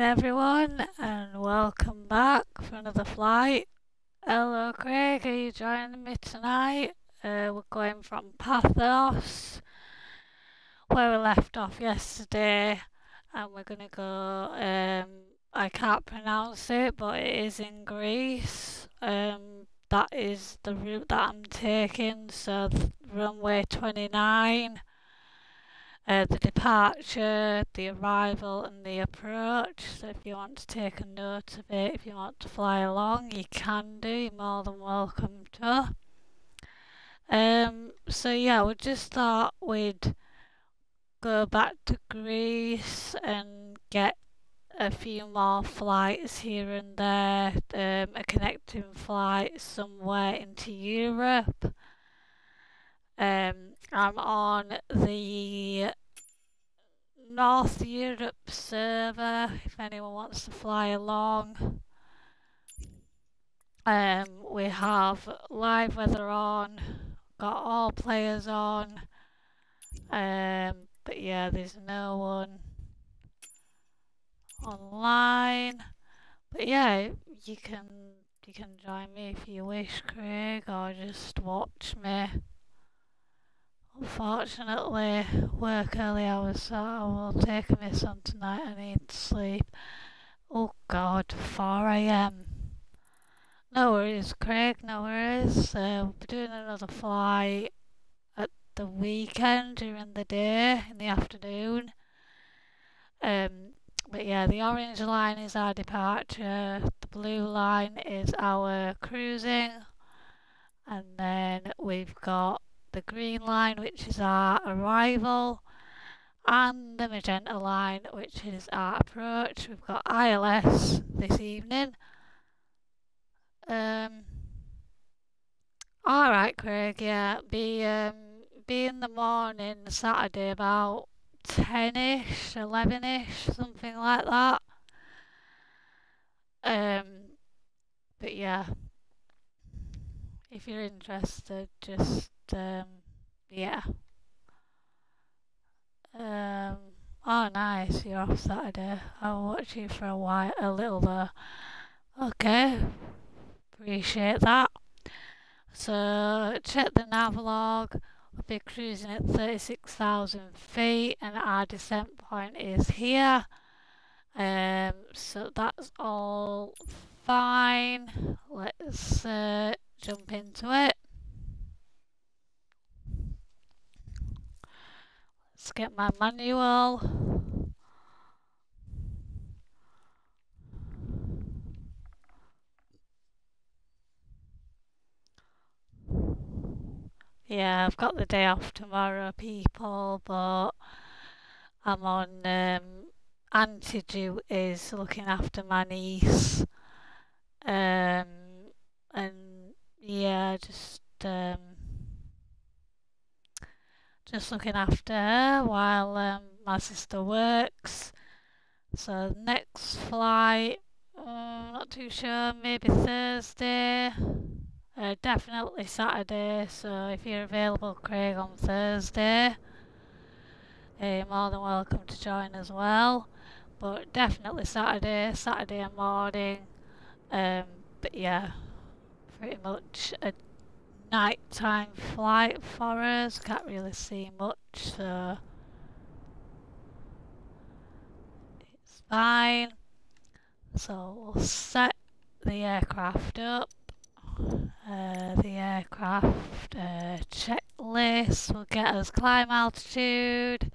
everyone, and welcome back for another flight. Hello, Craig. Are you joining me tonight? We're going from Paphos, where we left off yesterday, and we're gonna go. I can't pronounce it, but it is in Greece. That is the route that I'm taking. So runway 29. The departure, the arrival, and the approach. So if you want to take a note of it, if you want to fly along, you can do. You're more than welcome to. So yeah, we just thought we'd go back to Greece and get a few more flights here and there, a connecting flight somewhere into Europe. I'm on the North Europe server if anyone wants to fly along. We have live weather on, got all players on, but yeah, there's no one online. But yeah, you can join me if you wish, Craig, or just watch me. Unfortunately, work early hours, so I will take a miss on tonight. I need to sleep. Oh God, 4 a.m. No worries, Craig, no worries. We'll be doing another flight at the weekend during the day, in the afternoon. But yeah, the orange line is our departure, the blue line is our cruising, and then we've got the green line, which is our arrival, and the magenta line, which is our approach. We've got ILS this evening. Alright, Craig, yeah, be in the morning Saturday about 10ish, 11ish, something like that. But yeah, if you're interested, just yeah. Oh nice, you're off Saturday. I'll watch you for a little though. Okay, appreciate that. So check the navlog. We'll be cruising at 36,000 feet, and our descent point is here. So that's all fine. Let's jump into it. Let's get my manual. Yeah, I've got the day off tomorrow, people, but I'm on anti-duties looking after my niece. And yeah, just looking after her while my sister works. So next flight, not too sure, maybe Thursday. Definitely Saturday, so if you're available, Craig, on Thursday, you're more than welcome to join as well. But definitely Saturday morning. But yeah, pretty much a nighttime flight for us. Can't really see much, so it's fine. So we'll set the aircraft up. The aircraft checklist will get us climb altitude,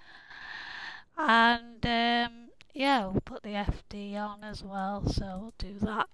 and yeah, we'll put the FD on as well, so we'll do that.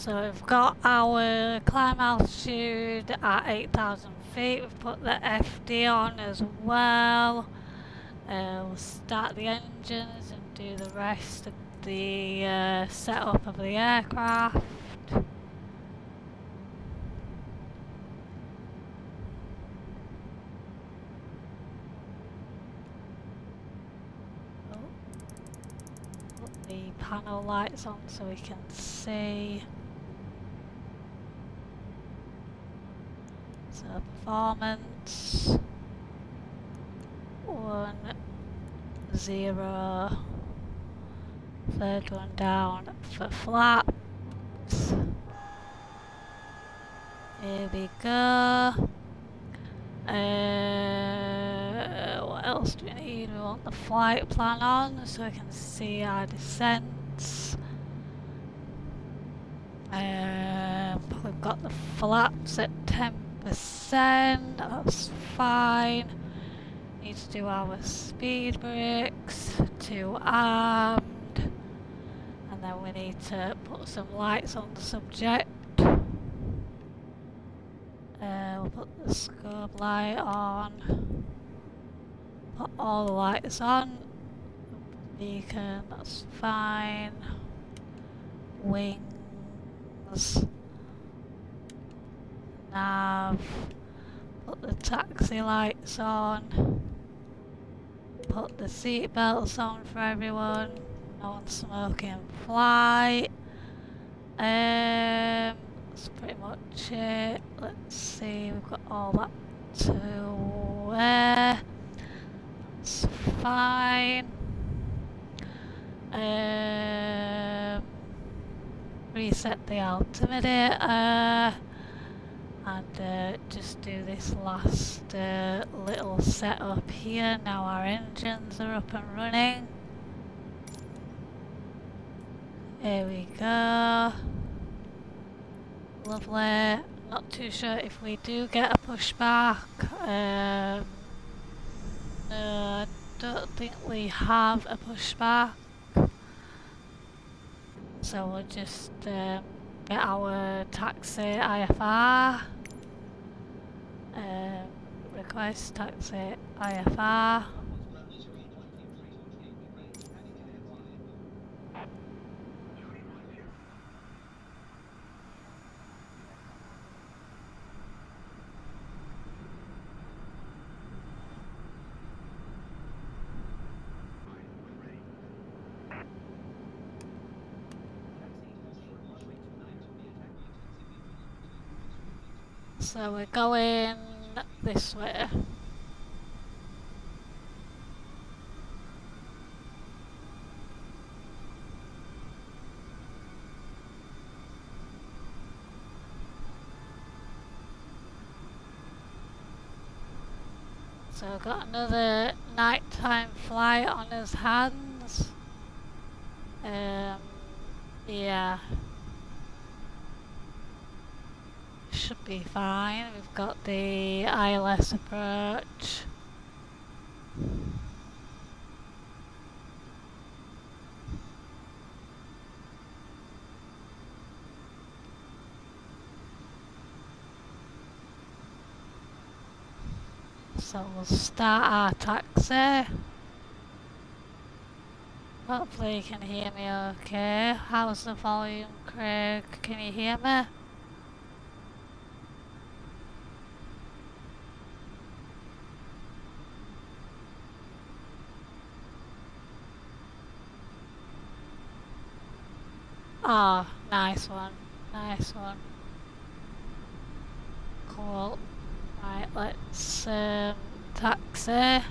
So we've got our climb altitude at 8,000 feet. We've put the FD on as well. We'll start the engines and do the rest of the setup of the aircraft. Put the panel lights on so we can see. So performance 1, 0. Third one down for flaps. Here we go. What else do we need? We want the flight plan on so we can see our descents. We've got the flaps at 10%, that's fine. Need to do our speed brakes, 2 armed, and then we need to put some lights on the subject. We'll put the scope light on, put all the lights on, beacon, that's fine, wings, nav, put the taxi lights on, put the seat belts on for everyone, no one smoking in flight. That's pretty much it. Let's see, we've got all that to wear. That's fine. Reset the altimeter and just do this last little setup here. Now our engines are up and running. Here we go. Lovely. Not too sure if we do get a pushback. I don't think we have a pushback. So we'll just get our taxi IFR. Request taxi IFR. So we're going this way. So we've got another nighttime flight on his hands. Yeah. Should be fine. We've got the ILS approach. So we'll start our taxi. Hopefully you can hear me okay. How's the volume, Craig? Can you hear me? Ah, oh, nice one, nice one. Cool. Right, let's taxi.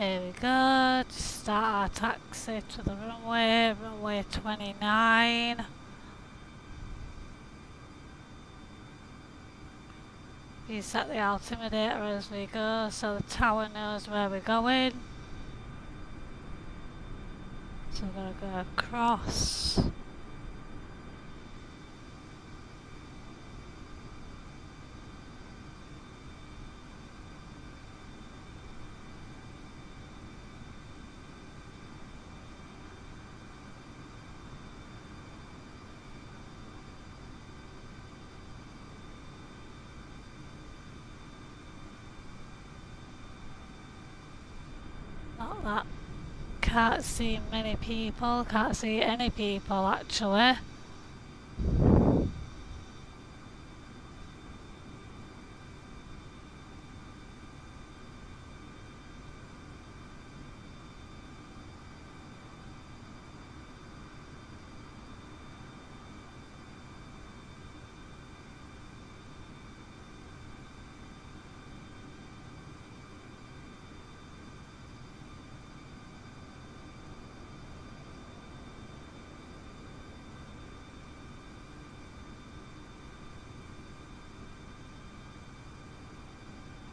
Here we go, just start our taxi to the runway, runway 29. We set the altimeter as we go so the tower knows where we're going. So we're going to go across. Not that. Can't see many people, can't see any people actually.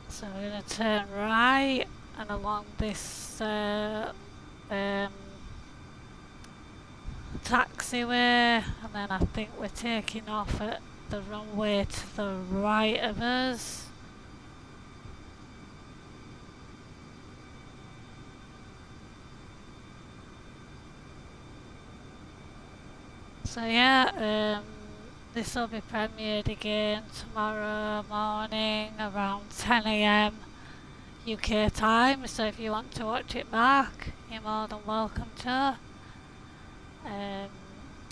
So we're going to turn right and along this taxiway, and then I think we're taking off at the runway to the right of us. So yeah, this will be premiered again tomorrow morning around 10 AM UK time, so if you want to watch it back, you're more than welcome to.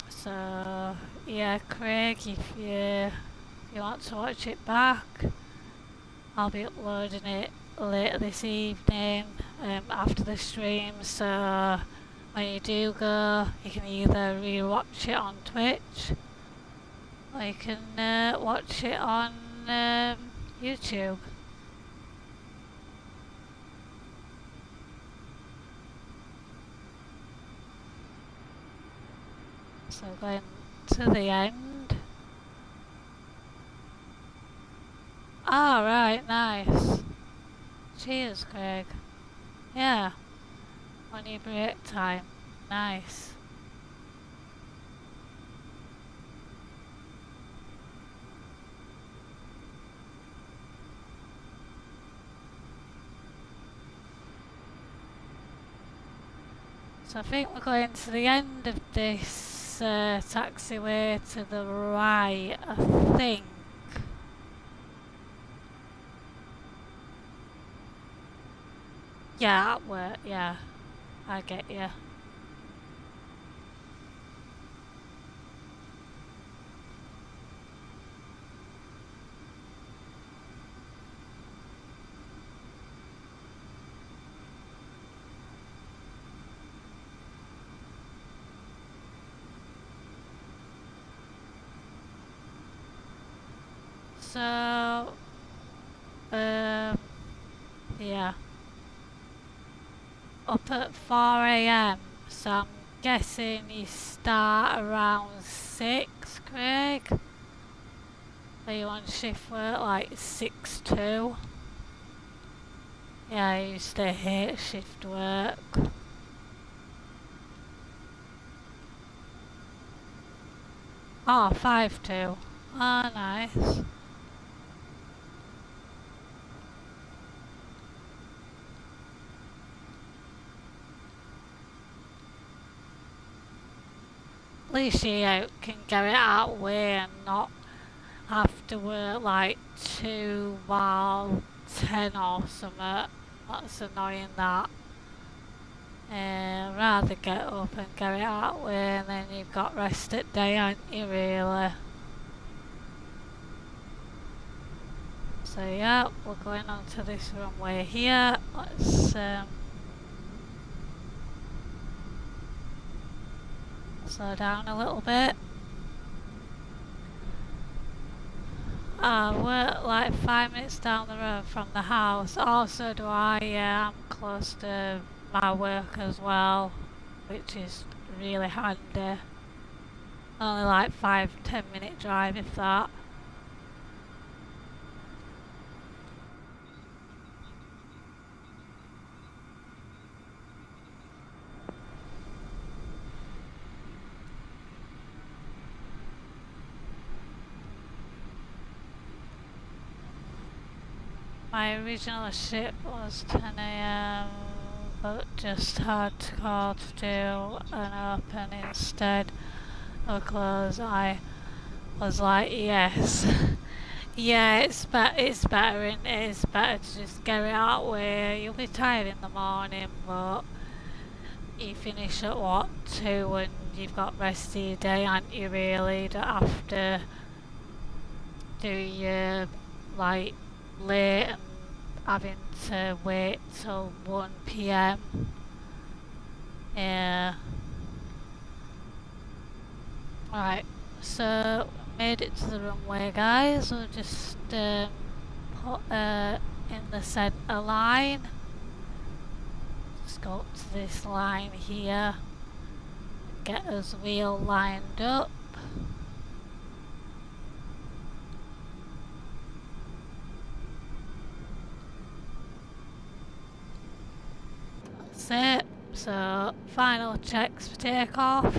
So yeah, Craig, if you want to watch it back, I'll be uploading it later this evening after the stream, so when you do go, you can either re-watch it on Twitch or you can watch it on YouTube. So going to the end. Ah, right, nice. Cheers, Craig. Yeah, on your break time. Nice. So I think we're going to the end of this taxiway to the right, I think. Yeah, yeah, I get you. So, yeah, up at 4 AM, so I'm guessing you start around 6, Craig? Are you on shift work like 6 to? Yeah, I used to hate shift work. Oh, 5 to. Oh, nice. At least you can get it out of the way and not have to work like 2 while 10 or something. That's annoying, that. Rather get up and get it out of the way, and then you've got rest at day, aren't you, really? So yeah, we're going on to this runway here. Let's slow down a little bit. I work like 5 minutes down the road from the house. Also do I, I'm close to my work as well, which is really handy. Only like 5-10 minute drive if that. My original ship was 10 AM, but just had to call to do an open instead of close. I was like, yes. Yeah, it's better, and it's better to just get it out of the way. You'll be tired in the morning, but you finish at what, 2, and you've got rest of your day, aren't you really? You don't have to do your, like, late and having to wait till 1 PM. Yeah. Right, so made it to the runway, guys. We'll just put in the centre line. Just go up to this line here. Get us wheel lined up. That's it. So final checks for takeoff.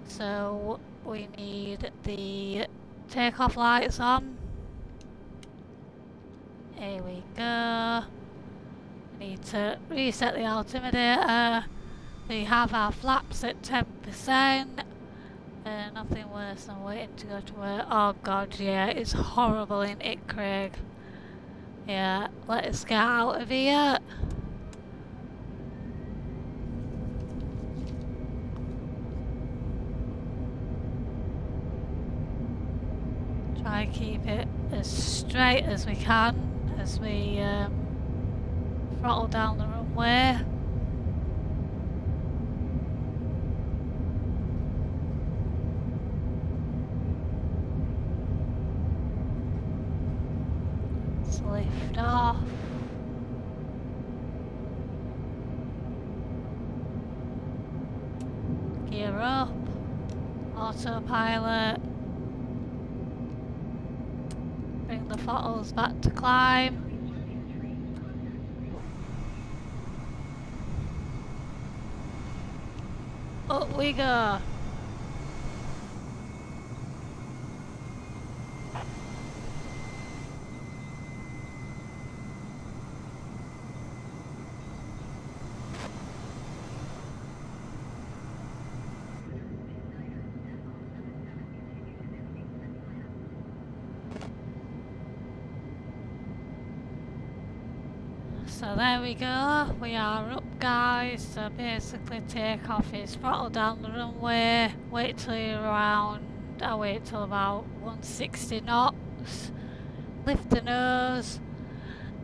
So we need the takeoff lights on. Here we go. We need to reset the altimeter. We have our flaps at 10%. Nothing worse than waiting to go to work. Oh god, yeah, it's horrible, isn't it, Craig? Yeah, let us get out of here. Try and keep it as straight as we can as we throttle down the runway. Let's lift off. Gear up. Autopilot. Bring the throttles back to climb. Up we go. So there we go, we are up, guys. So basically takeoff is throttle down the runway, wait till you're around, I wait till about 160 knots, lift the nose,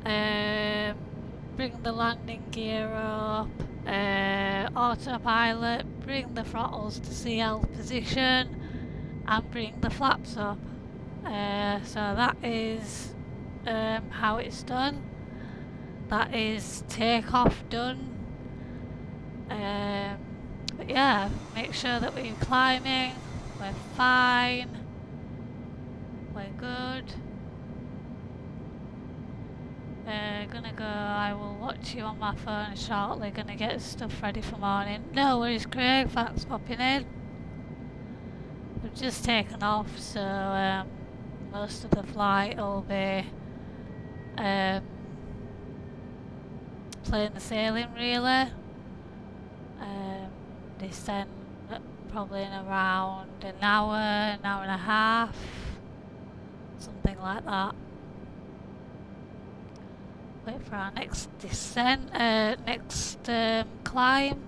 bring the landing gear up, autopilot, bring the throttles to CL position and bring the flaps up. So that is how it's done. That is takeoff done. But yeah, make sure that we're climbing, we're fine, we're good. Gonna go, I will watch you on my phone shortly, gonna get stuff ready for morning. No worries, Craig, thanks for popping in. We've just taken off, so most of the flight will be plain sailing really. Descent probably in around an hour and a half, something like that. Wait for our next descent, next climb.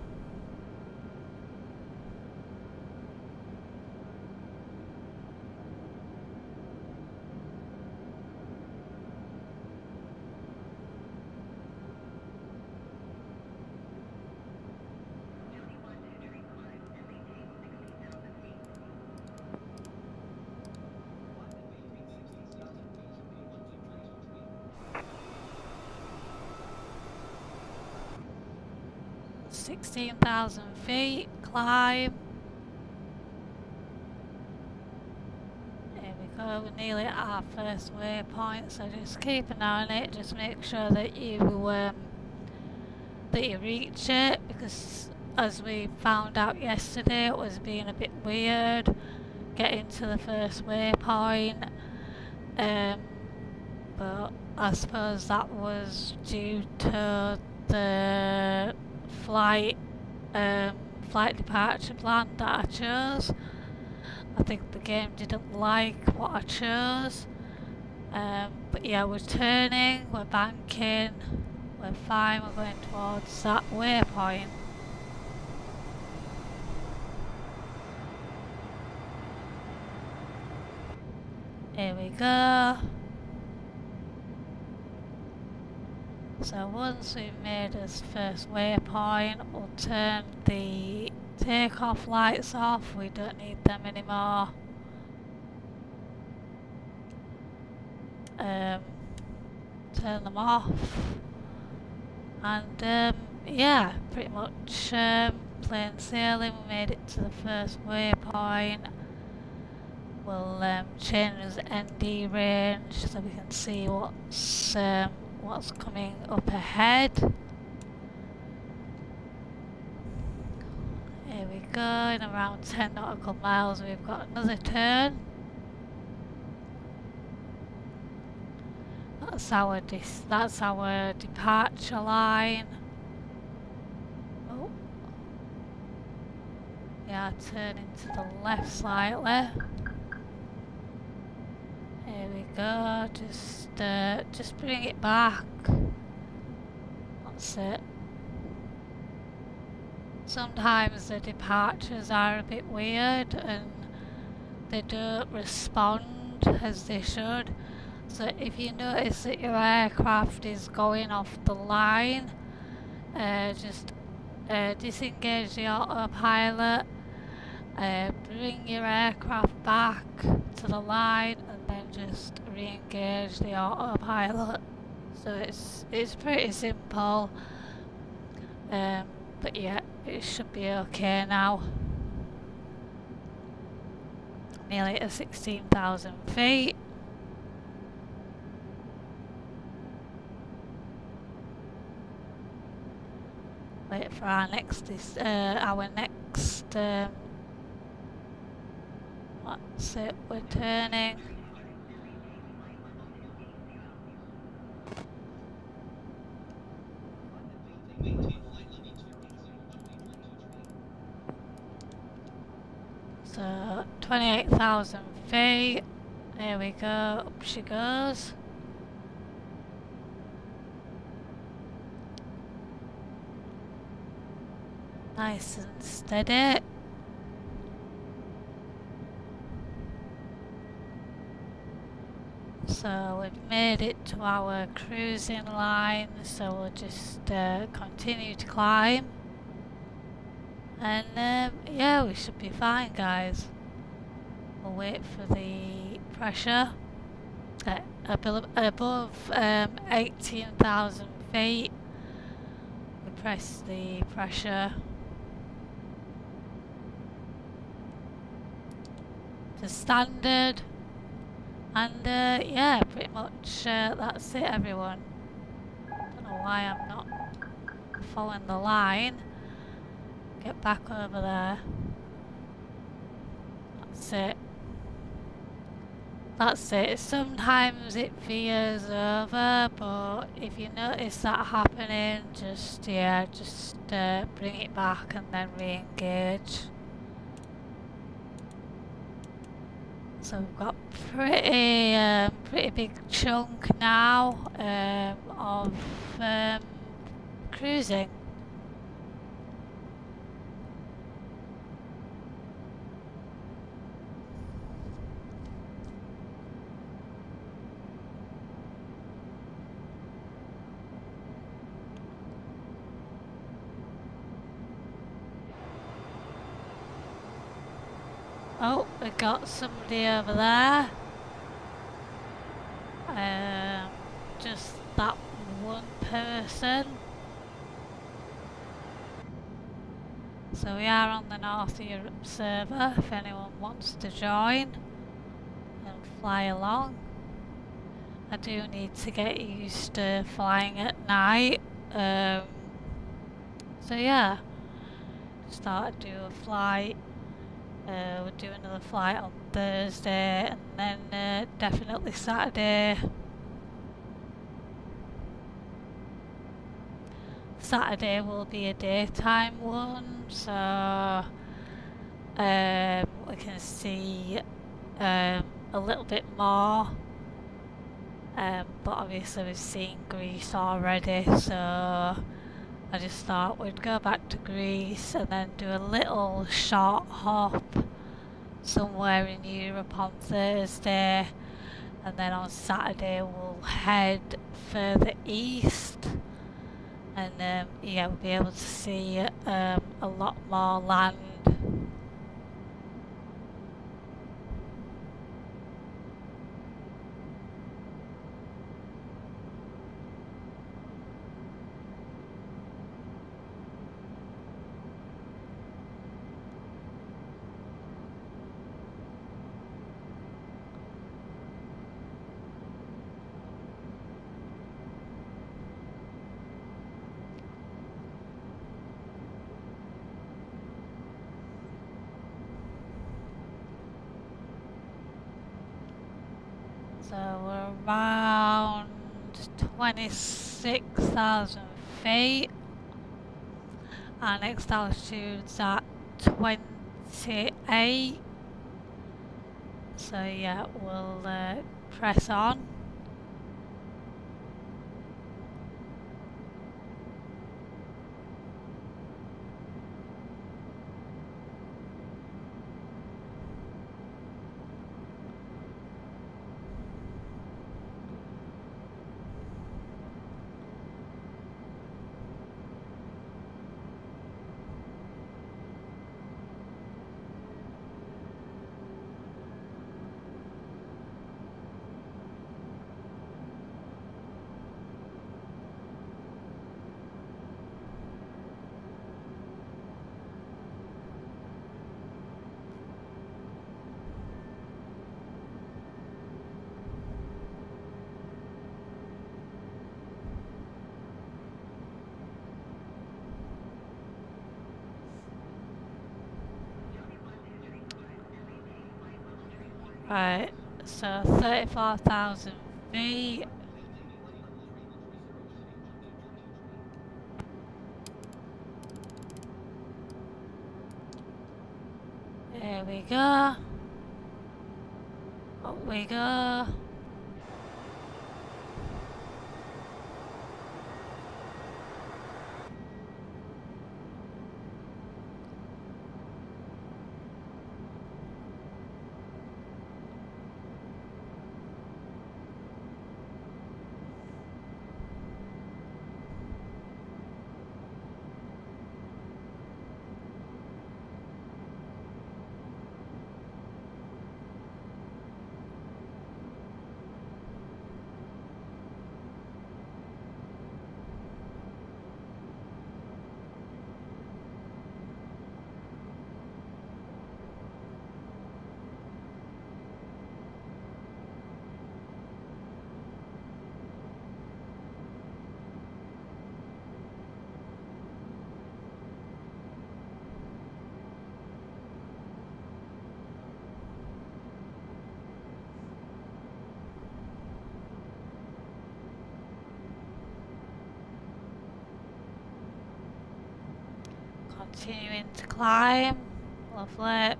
16,000 feet, climb. Here we go, we're nearly at our first waypoint, so just keep an eye on it, just make sure that you reach it, because as we found out yesterday it was being a bit weird getting to the first waypoint, but I suppose that was due to the flight departure plan that I chose. I think the game didn't like what I chose, but yeah, we're turning, we're banking, we're fine, we're going towards that waypoint. Here we go. So once we've made this first waypoint, we'll turn the takeoff lights off, we don't need them anymore. Turn them off, and yeah, pretty much plain sailing. We made it to the first waypoint. We'll change the ND range so we can see what's coming up ahead. Here we go, in around 10 nautical miles we've got another turn. That's our departure line. Oh, yeah, turning to the left slightly. Here we go. Just bring it back. That's it. Sometimes the departures are a bit weird and they don't respond as they should. So if you notice that your aircraft is going off the line, just disengage the autopilot, bring your aircraft back to the line, and then just re-engage the autopilot. So it's pretty simple, but yeah, it should be okay now. Nearly at 16,000 feet. Wait for our next, that's it, we're turning. So 28,000 feet, there we go, up she goes. Nice and steady. So we've made it to our cruising line, so we'll just continue to climb. And yeah, we should be fine, guys. We'll wait for the pressure above 18,000 feet. We press the pressure to standard, and yeah, pretty much that's it, everyone. Don't know why I'm not following the line. Get back over there. That's it. That's it. Sometimes it veers over, but if you notice that happening, just bring it back and then re-engage. So we've got pretty big chunk now of cruising. Oh, we got somebody over there. Just that one person. So we are on the North Europe server if anyone wants to join and fly along. I do need to get used to flying at night. So yeah, started to do a flight. We'll do another flight on Thursday, and then definitely Saturday. Saturday will be a daytime one, so we can see a little bit more. But obviously we've seen Greece already, so I just thought we'd go back to Greece and then do a little short hop somewhere in Europe on Thursday, and then on Saturday we'll head further east, and yeah, we'll be able to see a lot more land. So we're around 26,000 feet. Our next altitude's at 28. So yeah, we'll press on. Right, so 34,000 feet. There we go. Up we go. Continuing to climb. Lovely.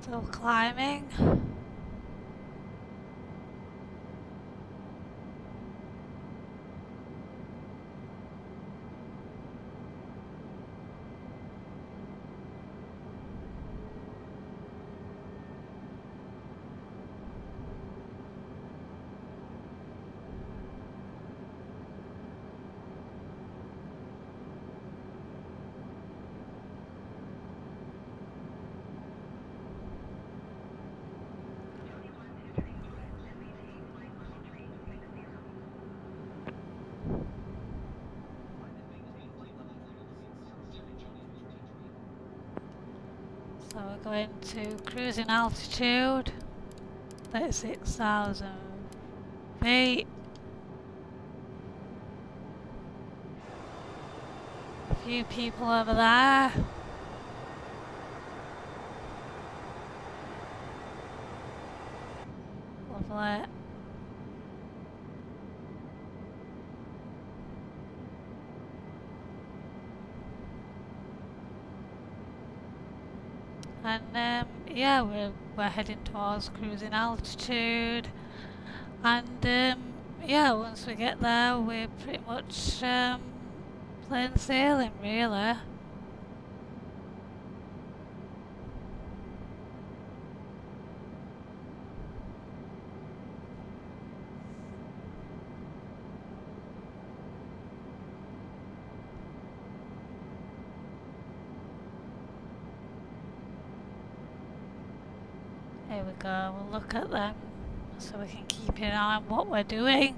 Still climbing. So we're going to cruising altitude, 36,000 feet. A few people over there. Lovely. And yeah, we're heading towards cruising altitude, and yeah, once we get there, we're pretty much plain sailing, really. Here we go, we'll look at them so we can keep an eye on what we're doing.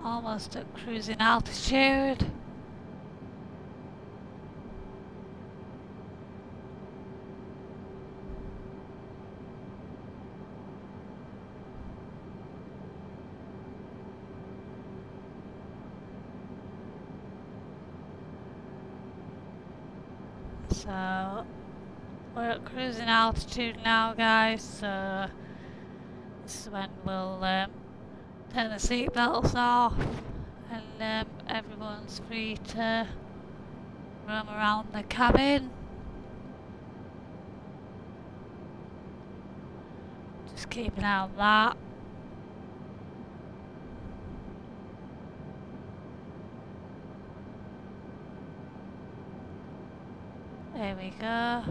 Almost at cruising altitude. So we're at cruising altitude now, guys, so this is when we'll turn the seat belts off and everyone's free to roam around the cabin. Just keep an eye on that. There we go.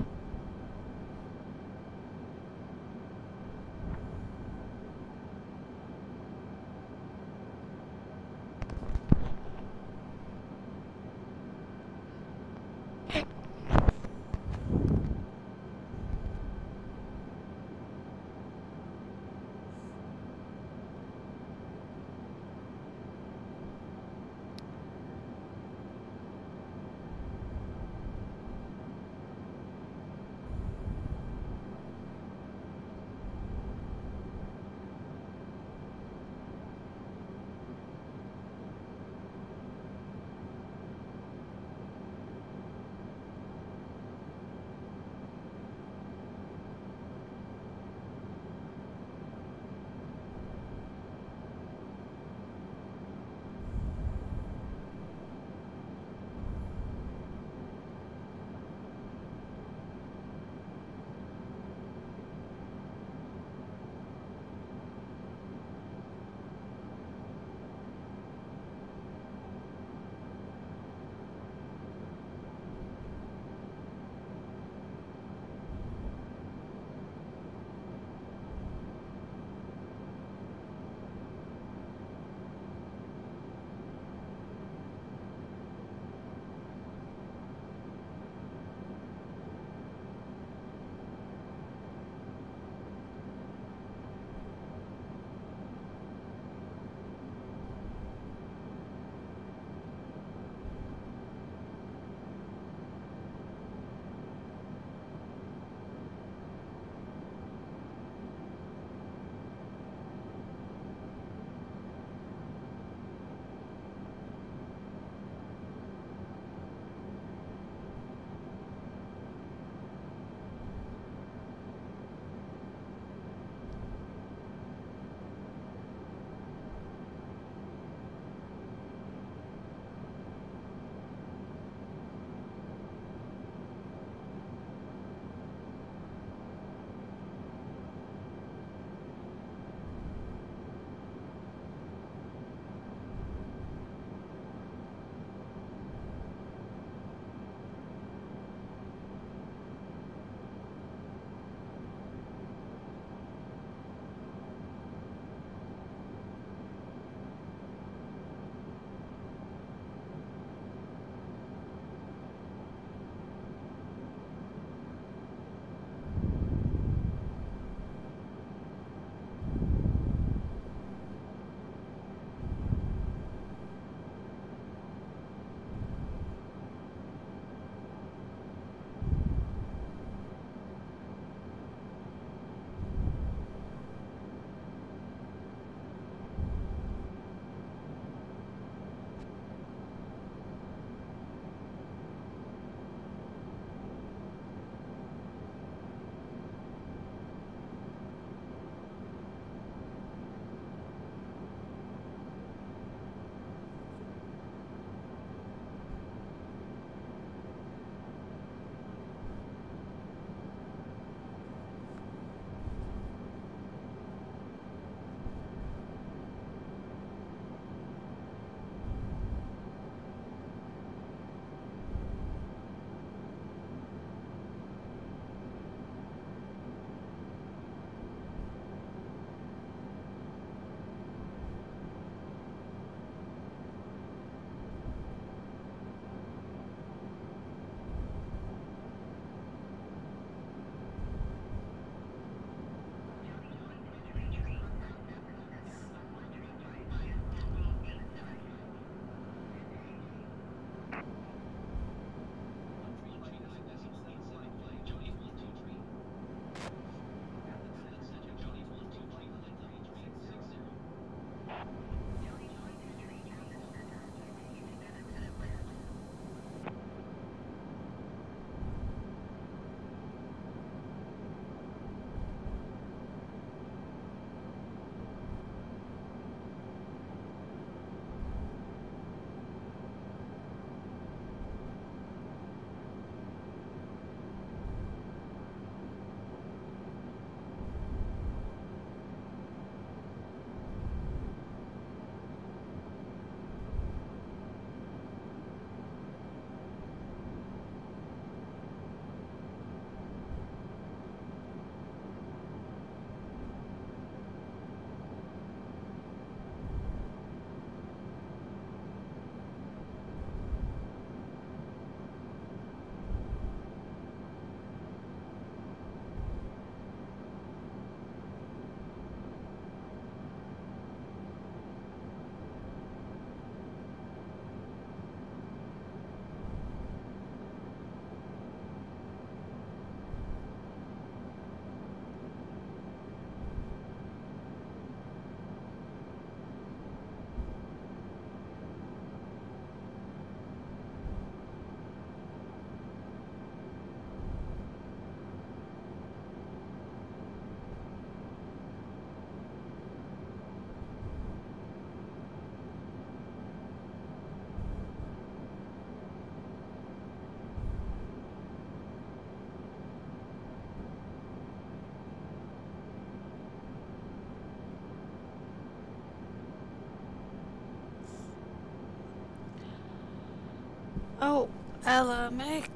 Oh, hello Mick,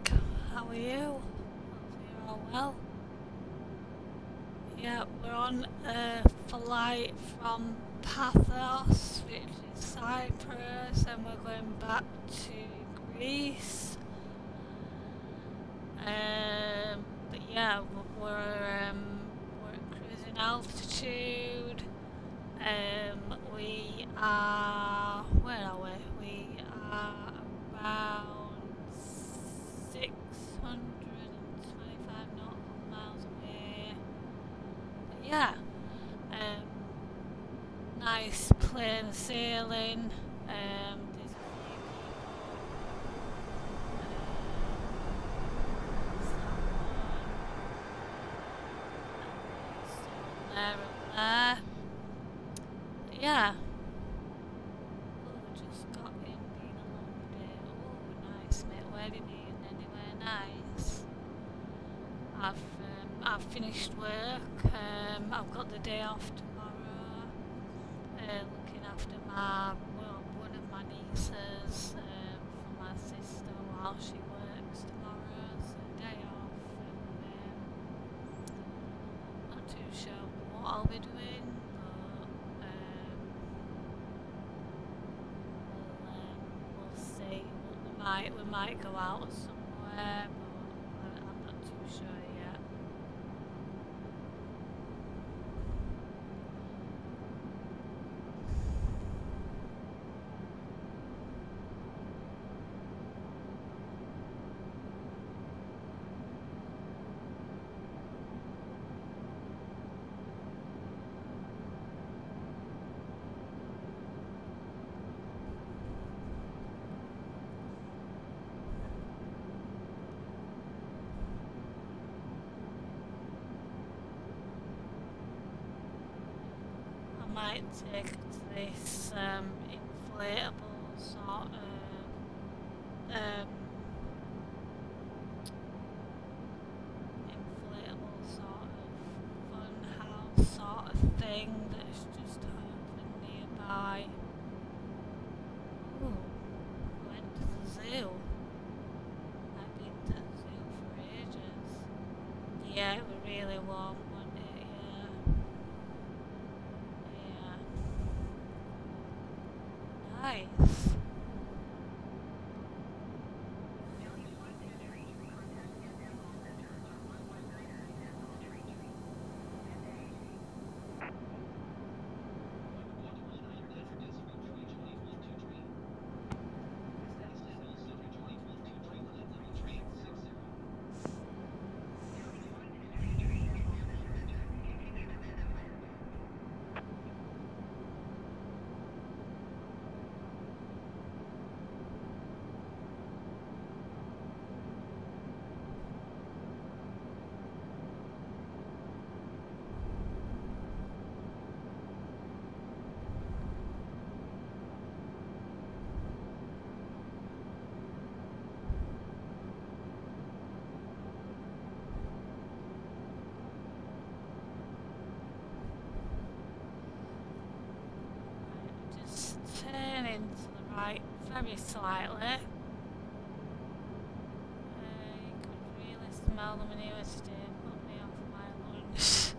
how are you? Hope you're all well. Yeah, we're on a flight from Paphos, which is Cyprus, and we're going back to Greece. But yeah, we're at cruising altitude. We are, where are we? We are around 625 nautical miles away. But yeah, nice plain sailing. There's a few people there and there. But yeah. Oh, just got in, been a long day. Oh, nice, mate. Where have you been? Anywhere nice? I've finished work. I've got the day off tomorrow. Looking after one of my nieces for my sister while she works tomorrow. So day off, and not too sure what I'll be doing, but we'll see. We might go out somewhere, but I'm not too sure yet. I might take this inflatable sort of fun house sort of thing that's just open nearby. Ooh, went to the zoo. I've been to the zoo for ages. Yeah, it was really warm, wasn't it? Yeah. Nice. Just turning to the right very slightly. You could really smell the manure today, put me off my lunch.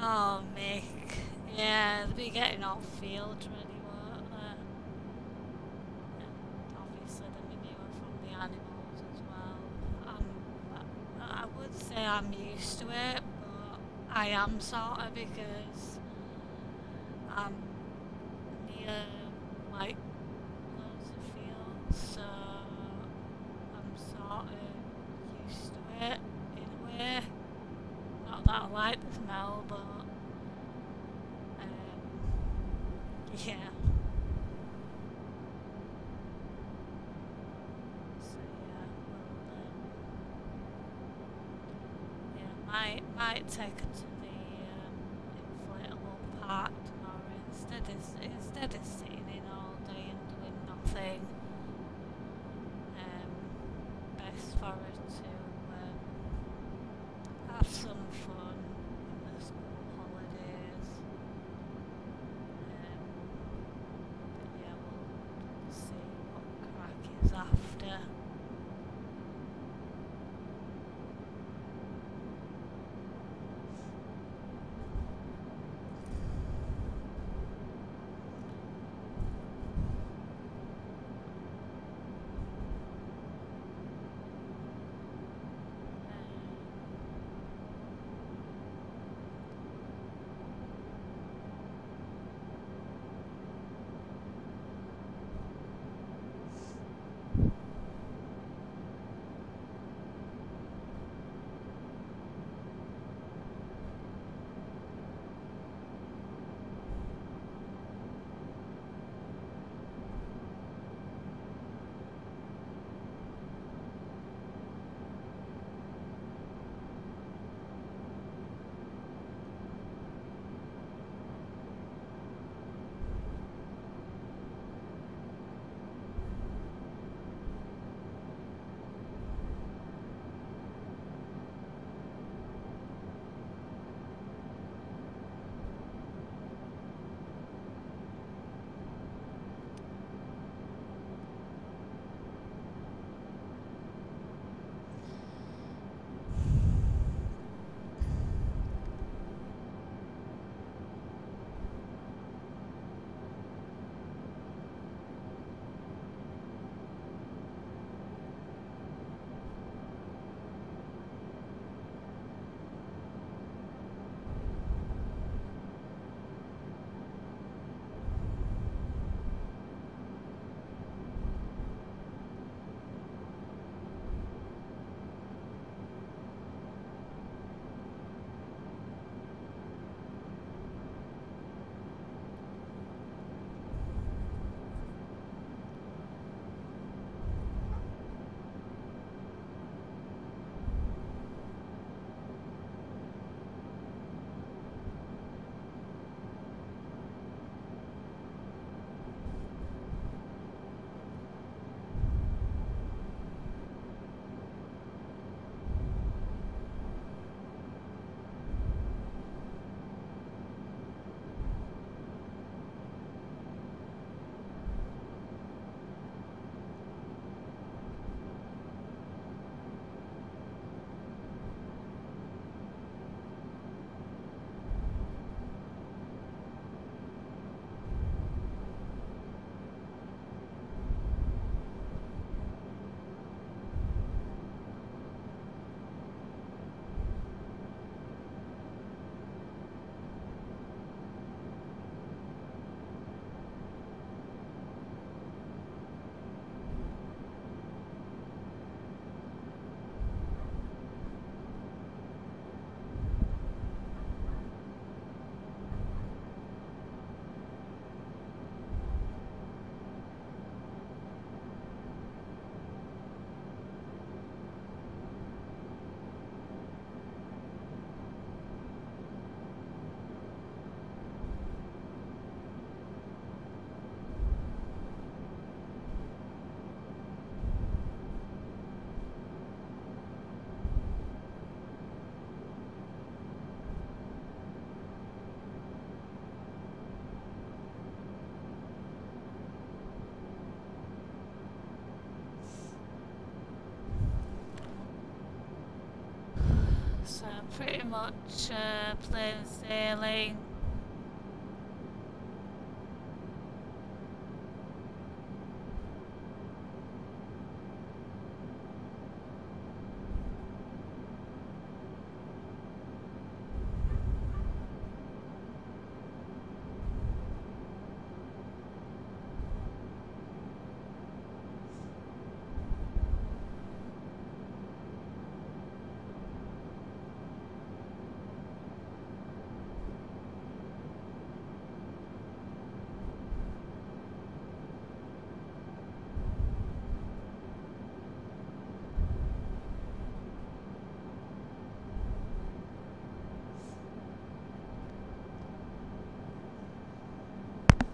Oh, Mick. Yeah, they'll be getting off field ready, won't they? And obviously the manure from the animals as well. I would say I'm used to it, but I am sort of, because I'm near like loads of fields, so I'm sort of used to it in a way. Not that I like the smell, but yeah. So yeah, might take it to the inflatable park tomorrow instead of sitting in all day and doing nothing. Best for her to have some fun in the school holidays. But yeah, we'll see what crack is after. much plain sailing.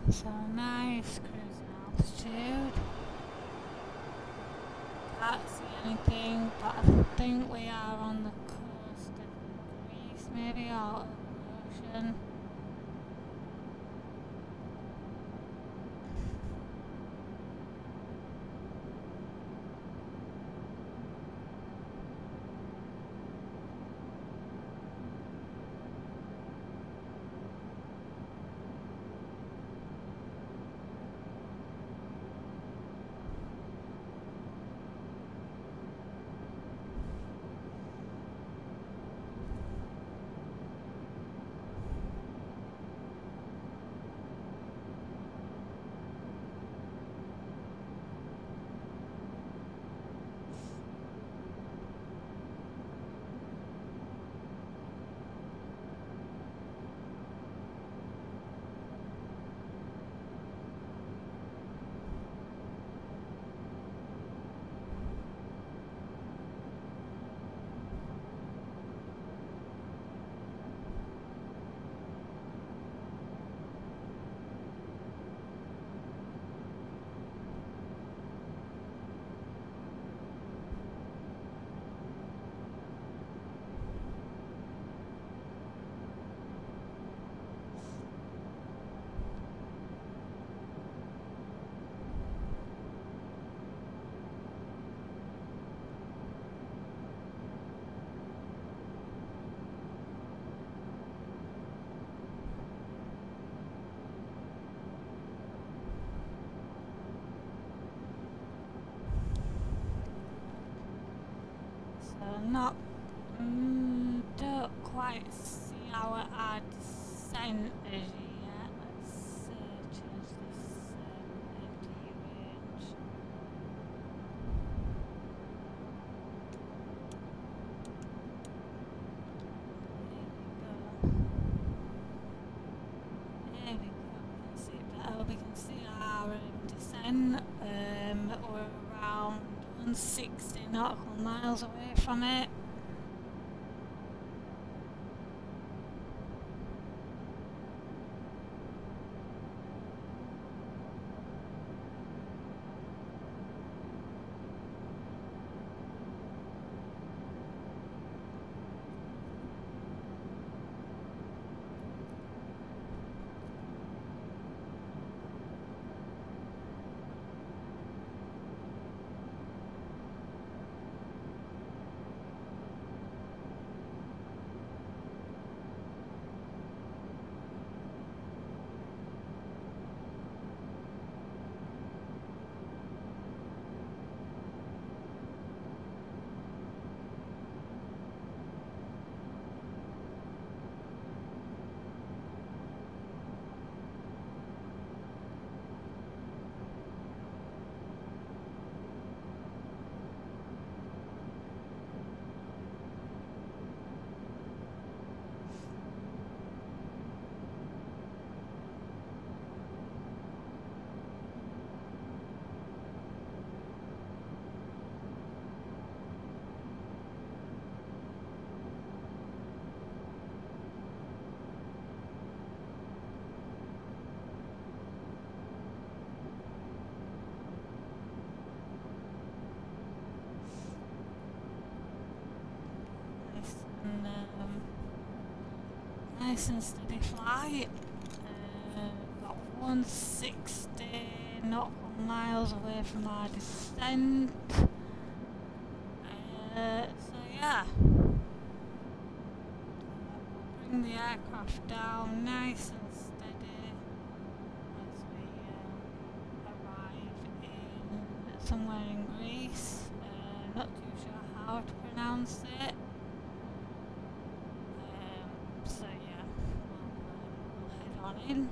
So nice cruising altitude. Can't see anything, but I think we are on the coast of Greece, maybe, or the ocean. Not, don't quite see our descent as yet. Let's change this empty range. There we go. We can see it better. We can see our descent. We're around 160 nautical miles away from it. Nice and steady flight. Got 160 nautical miles away from our descent. So yeah, bring the aircraft down nice and steady as we arrive in somewhere in Greece. Not too sure how to pronounce it. So yeah, we'll head on in.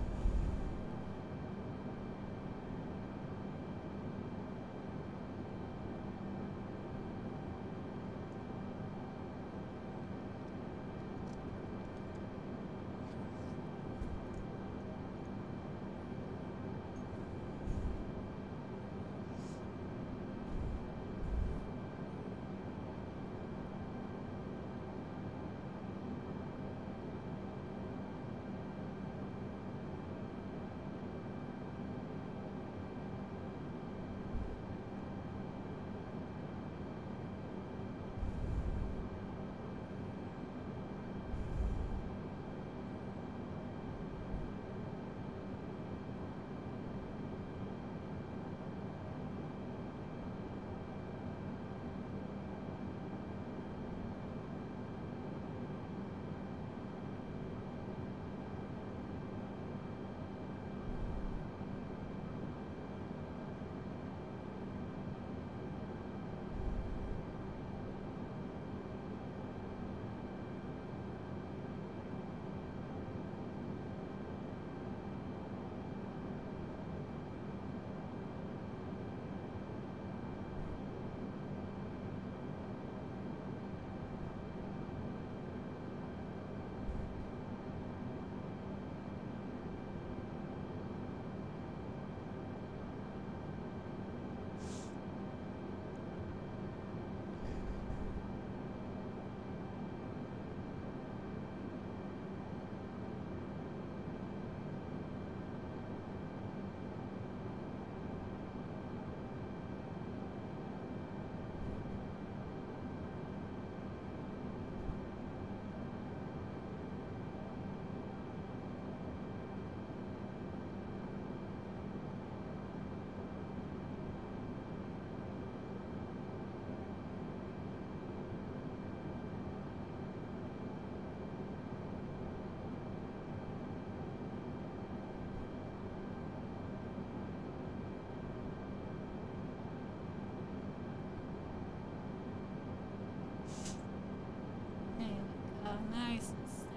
Nice and steady.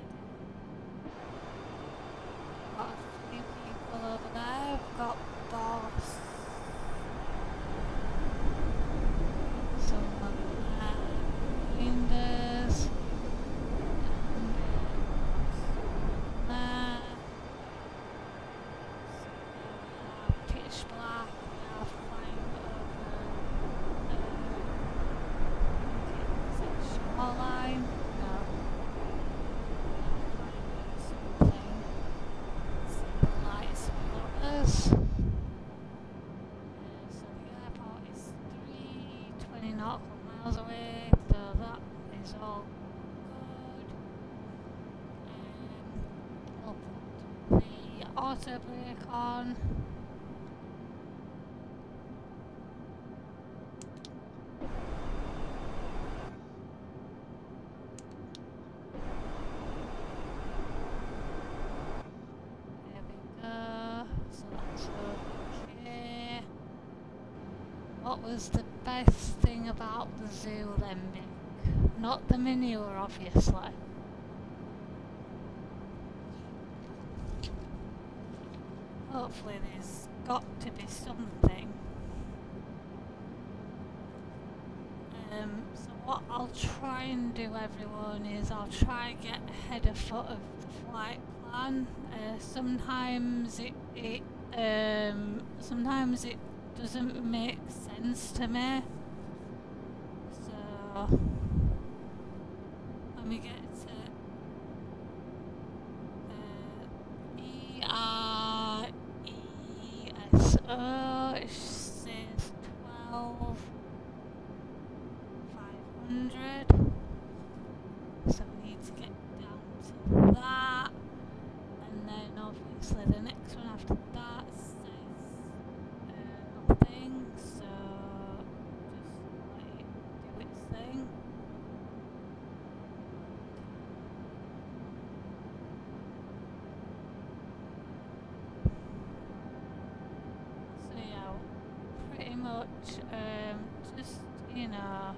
Got a few people over there. We've got Boss. Someone there. Windows. And there. Pitch black. We are flying over shoreline. So the airport is 320 nautical miles away, so that is all good. We'll put the auto brake on. What was the best thing about the zoo then, Mick? Not the manure, obviously. Hopefully there's got to be something. So what I'll try and do, everyone, is I'll try and get ahead of foot of the flight plan. Sometimes it doesn't make sense to me. So let me get to ERESO. It says 12,500. So we need to get down to that, and then obviously the next one after that says nothing, so just let it do its thing. you know,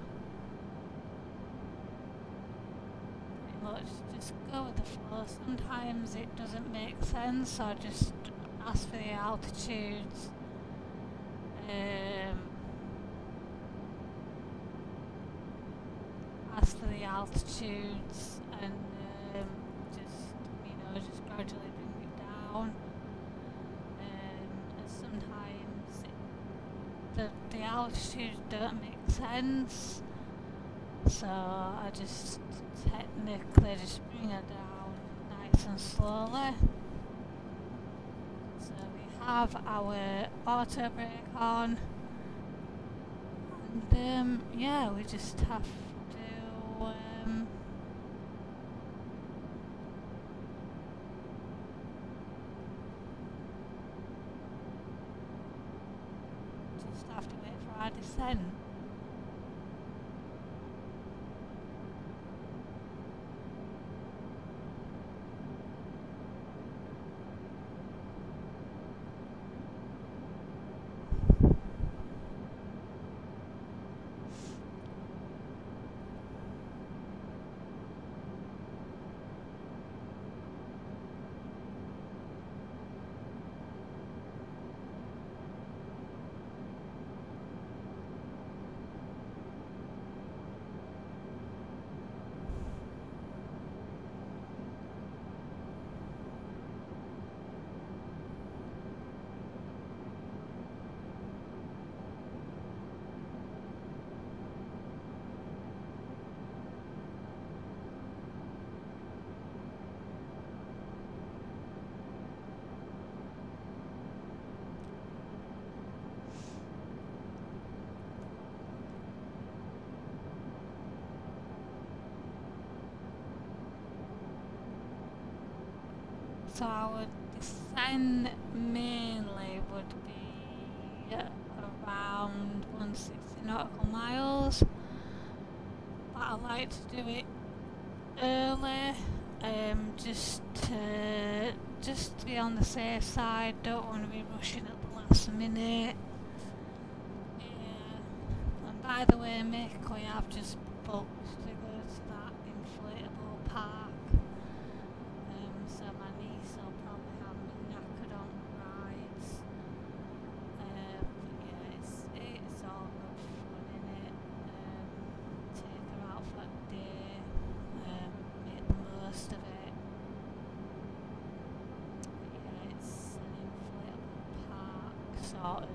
pretty much just go with the flow. Sometimes it doesn't make sense, so I just ask for the altitudes. Ask for the altitudes and just gradually bring it down. And sometimes the altitudes don't make sense, so I just technically just bring it down nice and slowly. So we have our auto brake on, and yeah, we just have to wait for our descent. So our descent mainly would be around 160 nautical miles, but I like to do it early, just to be on the safe side. Don't want to be rushing at the last minute. Yeah. And by the way, Mick, we have just booked to go to that inflatable park. So my niece will probably have me knackered on rides. But yeah, it's all good fun, innit? Take her out for a day, make the most of it. But yeah, it's an inflatable park, sort of.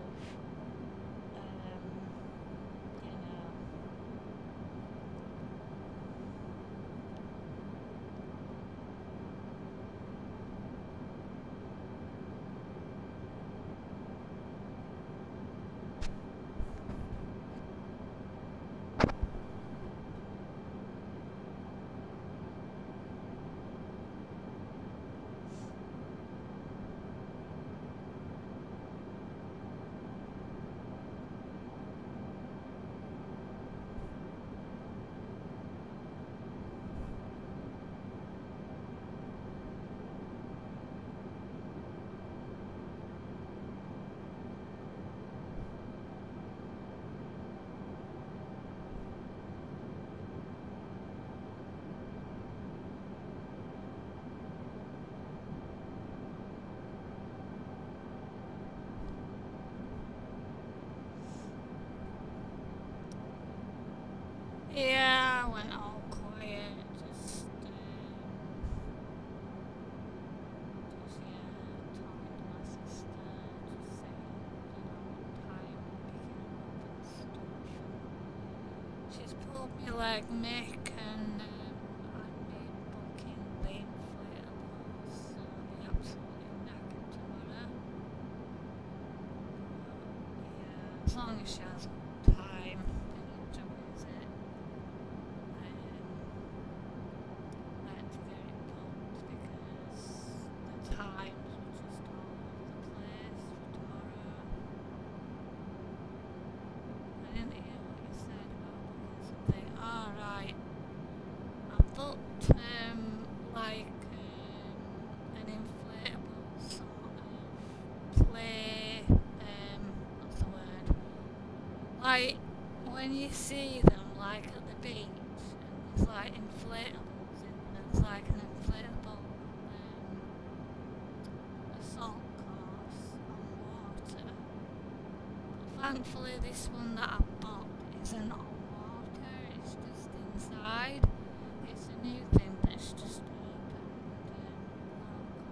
Yeah, I went all quiet, just yeah, talking to my sister, just saying, what time picking up and stuff. She's pulled me like Mick, and I'd be booking the inflatables, so I'll be absolutely knackered tomorrow. Yeah, as long as she has time, then enjoys it. An inflatable sort of play, what's the word? Like when you see them like at the beach, and there's like inflatables in there's like an inflatable assault course on water. But thankfully this one that I've booked isn't on water, it's just inside. It's a new thing that's just opened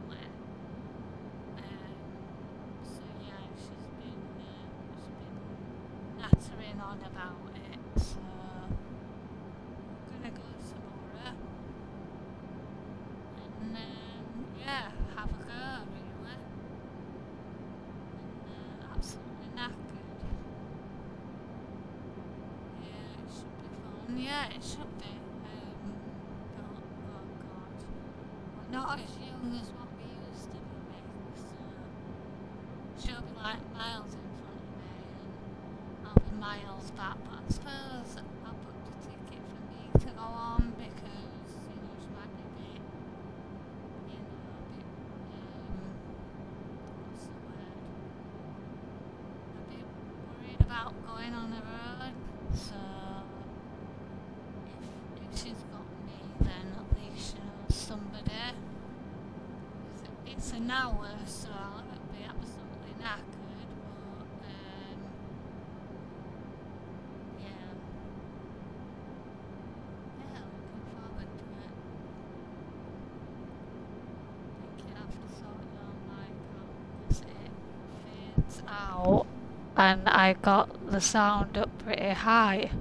locally. So yeah, she's been nattering on about it, so we're gonna go tomorrow and yeah, have a go really, and absolutely knackered. Yeah, it should be fun. Yeah, it should be. But oh god, we're not as young as what we used to be, Mick, so she'll be like miles in front of me and I'll be miles back, but I suppose I booked a ticket for me to go on because, you know, she might be a bit, you know, a bit, what's the word, a bit worried about going on her own, so if she's got me, then at least she knows somebody. It's an hour, so I'll be absolutely knackered, but yeah, looking forward to it. I think you have to sort your mic out because it fades out, and I got the sound up pretty high.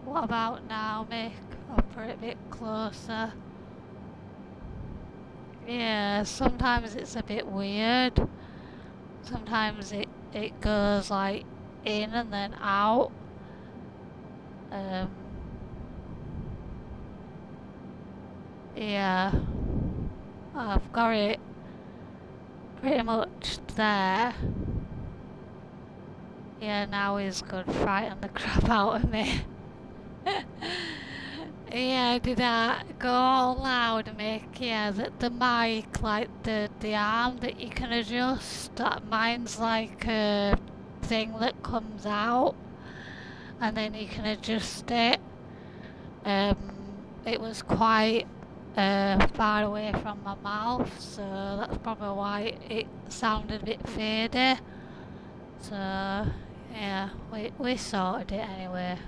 What about now, Mick? I'll put it a bit closer. Yeah, sometimes it's a bit weird. Sometimes it goes like in and then out. Yeah, I've got it pretty much there. Yeah, now he's good, frighten the crap out of me. Yeah, did I go all loud, Mick? Yeah, the mic, like the arm that you can adjust, mine's like a thing that comes out and then you can adjust it. It was quite far away from my mouth, so that's probably why it sounded a bit faded. So yeah, we sorted it anyway.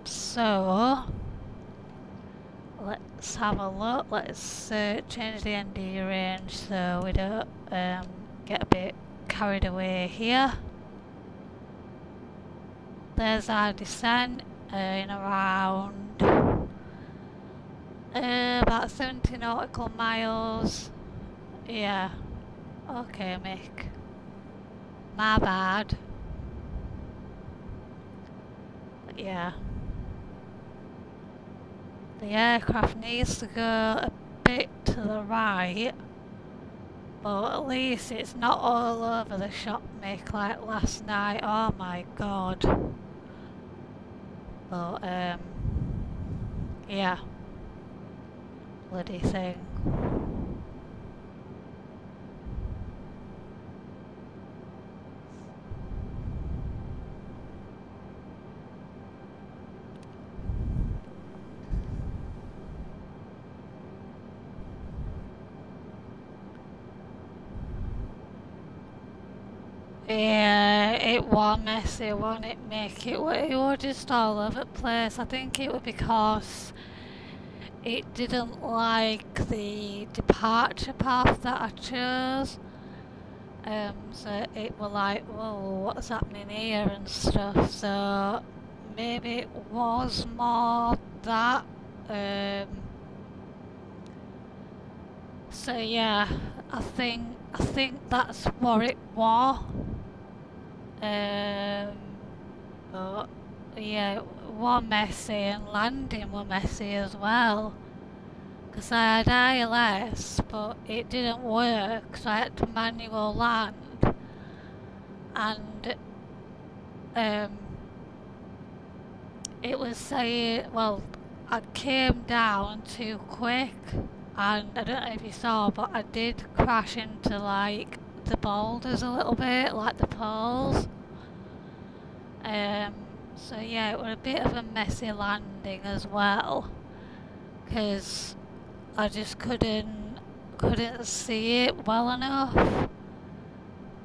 So let's have a look. Let's change the ND range so we don't get a bit carried away here. There's our descent in around about 70 nautical miles. Yeah. Okay, Mick. My bad. Yeah. The aircraft needs to go a bit to the right, but at least it's not all over the shop, Mick, like last night. Oh my god. But yeah, bloody thing. Yeah, it was messy, wasn't it, Mick? It was just all over the place. I think it was because it didn't like the departure path that I chose. So it was like, whoa, what's happening here and stuff. So maybe it was more that. So yeah, I think that's what it was. But yeah, it was messy, and landing was messy as well. Because I had ILS, but it didn't work, so I had to manual land. And it was saying, well, I came down too quick. and I don't know if you saw, but I did crash into like the boulders a little bit, like the poles. So yeah, it was a bit of a messy landing as well, because I just couldn't see it well enough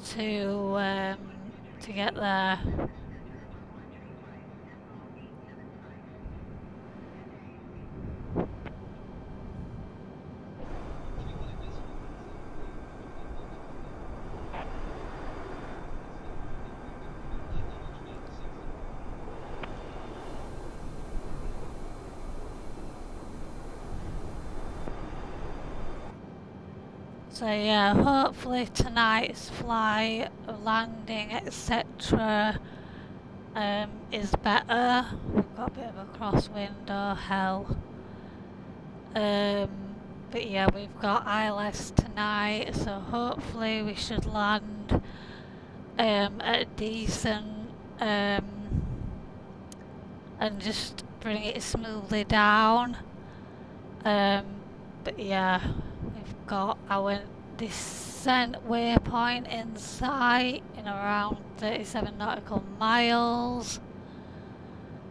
to get there. So yeah, hopefully tonight's flight, landing, etc. Is better. We've got a bit of a crosswind, oh hell. But yeah, we've got ILS tonight, so hopefully we should land at a decent and just bring it smoothly down. But yeah, we've got our descent waypoint in sight in around 37 nautical miles.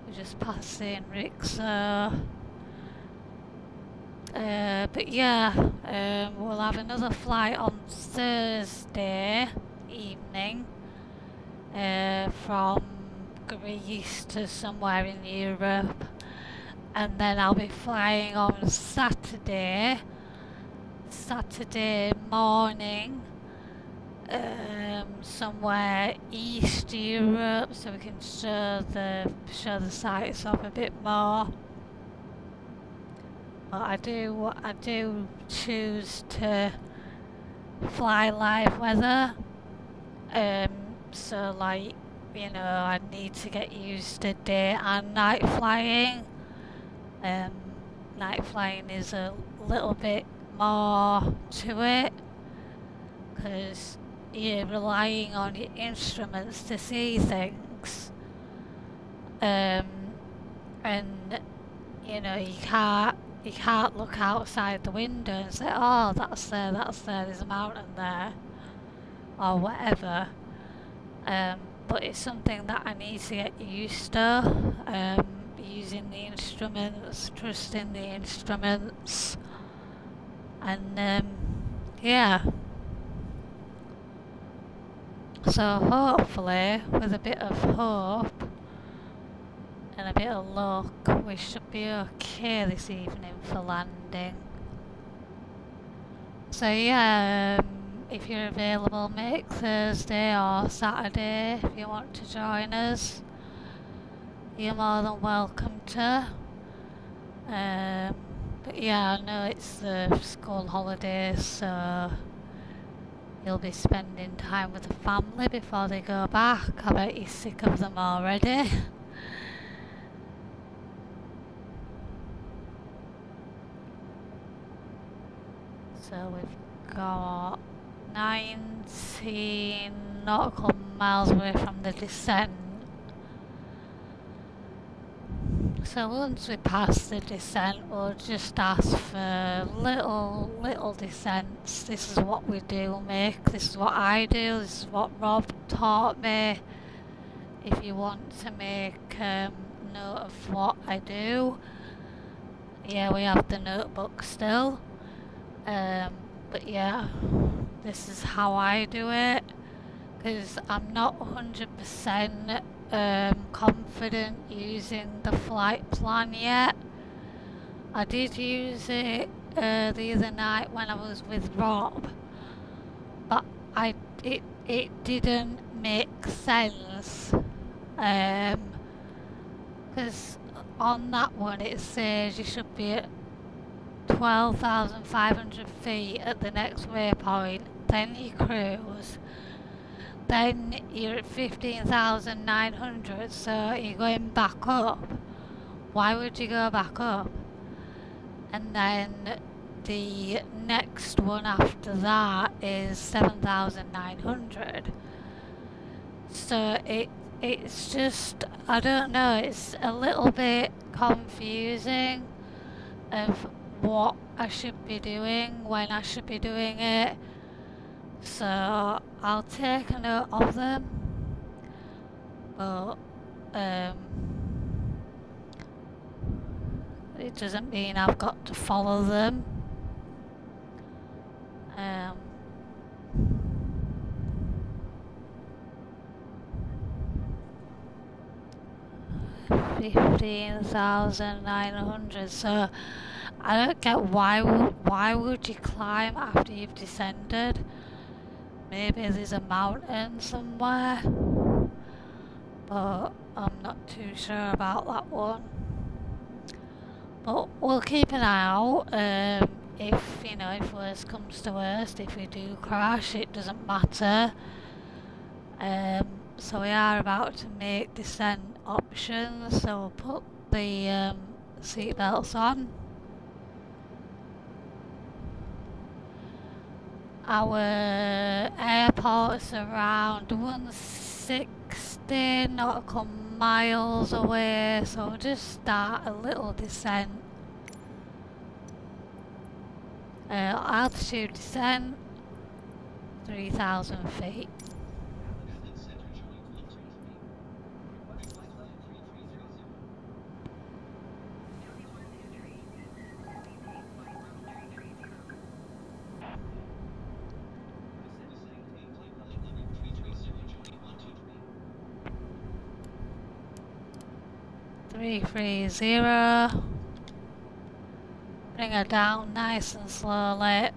We're just passing Rixo. But yeah, we'll have another flight on Thursday evening from Greece to somewhere in Europe, and then I'll be flying on Saturday morning somewhere East Europe, so we can show the sights off a bit more. But I do choose to fly live weather, so like, you know, I need to get used to day and night flying. Night flying is a little bit more to it, because you're relying on your instruments to see things, and you know, you can't look outside the window and say, oh, that's there, there's a mountain there, or whatever. But it's something that I need to get used to, using the instruments, trusting the instruments, and yeah. So hopefully, with a bit of hope and a bit of luck, we should be okay this evening for landing. So yeah, if you're available, make Thursday or Saturday if you want to join us. You're more than welcome to. But yeah, I know it's the school holidays, so you'll be spending time with the family before they go back. I bet you're sick of them already. So we've got 19 nautical miles away from the descent. So once we pass the descent, we'll just ask for little descents. This is what we do make, this is what I do, this is what Rob taught me. If you want to make note of what I do, yeah, we have the notebook still. But yeah, this is how I do it, because I'm not 100% confident using the flight plan yet. I did use it the other night when I was with Rob, but it didn't make sense, because on that one it says you should be at 12,500 feet at the next waypoint, then you cruise, then you're at 15,900, so you're going back up. Why would you go back up? And then the next one after that is 7,900. So it's just, I don't know, it's a little bit confusing of what I should be doing, when I should be doing it. So I'll take a note of them, but it doesn't mean I've got to follow them. 15,900. So I don't get why would you climb after you've descended? Maybe there's a mountain somewhere, but I'm not too sure about that one. But we'll keep an eye out. If if worst comes to worst, if we do crash, it doesn't matter. So we are about to make descent options, so we'll put the seat belts on. Our airport's around 160 nautical miles away, so we'll just start a little descent. Altitude descent, 3,000 feet. 330. Bring her down nice and slowly.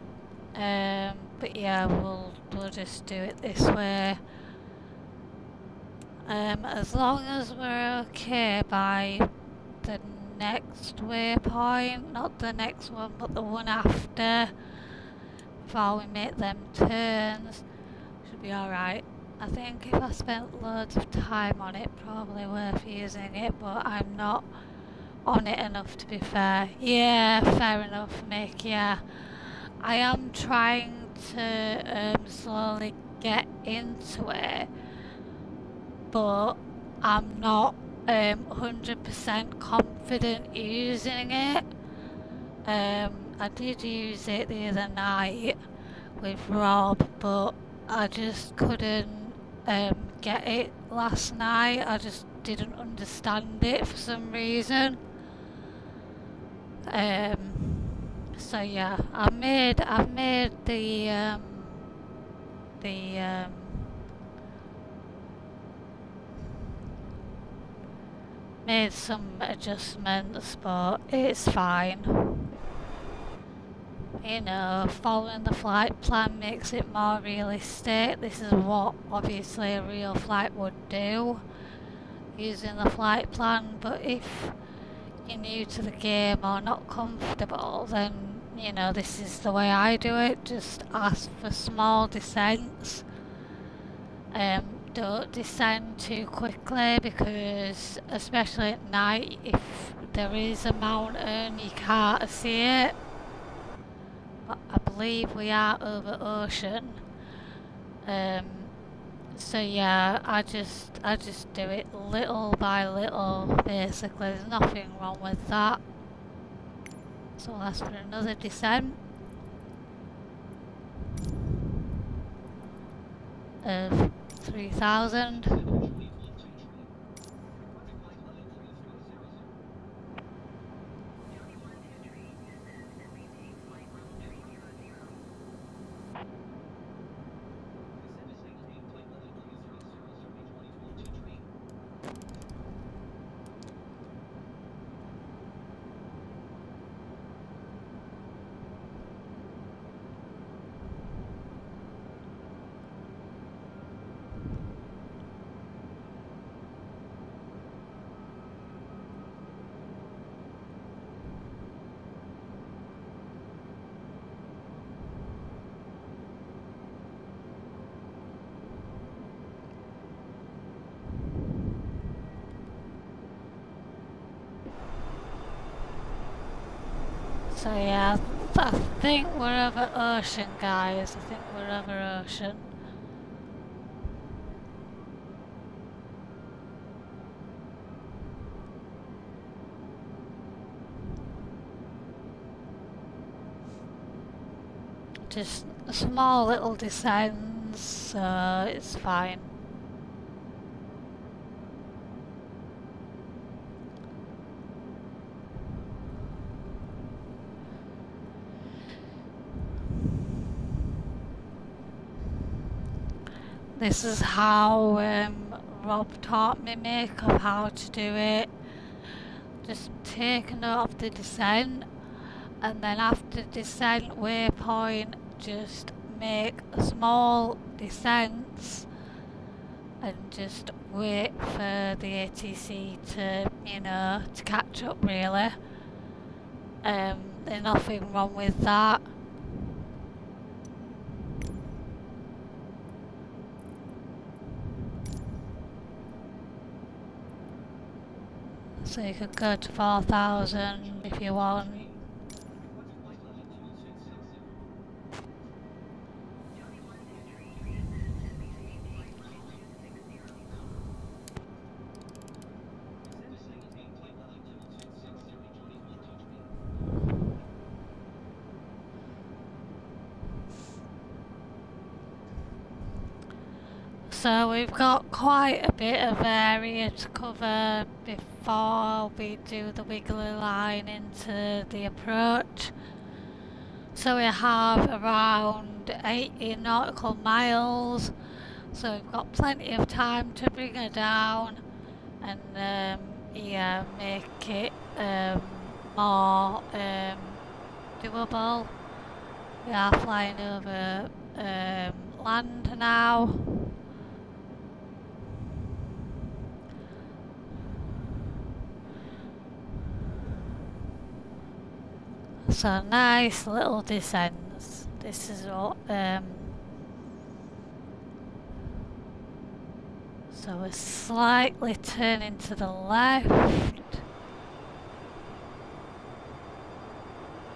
But yeah, we'll just do it this way. As long as we're okay by the next waypoint, not the next one, but the one after, before we make them turns, should be alright. I think if I spent loads of time on it, probably worth using it, but I'm not on it enough to be fair. Yeah, fair enough, Mick, yeah. I am trying to slowly get into it, but I'm not 100% confident using it. I did use it the other night with Rob, but I just couldn't get it last night. I just didn't understand it for some reason. So yeah, I've made the made some adjustments, but it's fine. Following the flight plan makes it more realistic. This is what obviously a real flight would do, using the flight plan. But if you're new to the game or not comfortable, then this is the way I do it. Just ask for small descents. Don't descend too quickly, because especially at night, if there is a mountain you can't see it. But I believe we are over ocean. So yeah, I just do it little by little, basically. There's nothing wrong with that. So I'll ask for another descent of 3,000. So yeah, I think we're over ocean, guys. I think we're over ocean. just small little descents, so it's fine. This is how Rob taught me make of how to do it. Just take note of the descent, and then after descent waypoint just make small descents and just wait for the ATC to, you know, to catch up really. There's nothing wrong with that. So you could go to 4,000 if you want. So we've got quite a bit of area to cover before we do the wiggly line into the approach. So we have around 80 nautical miles, so we've got plenty of time to bring her down and yeah, make it more doable. We are flying over land now. So nice little descents. This is what so we're slightly turning to the left.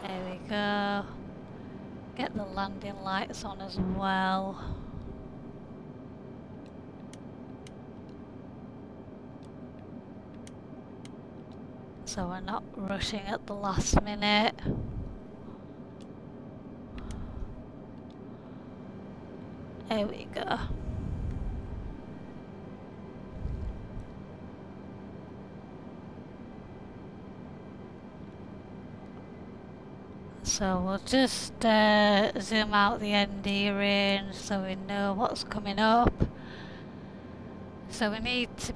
There we go. Get the landing lights on as well. So we're not rushing at the last minute. There we go. So we'll just zoom out the ND range so we know what's coming up. So we need to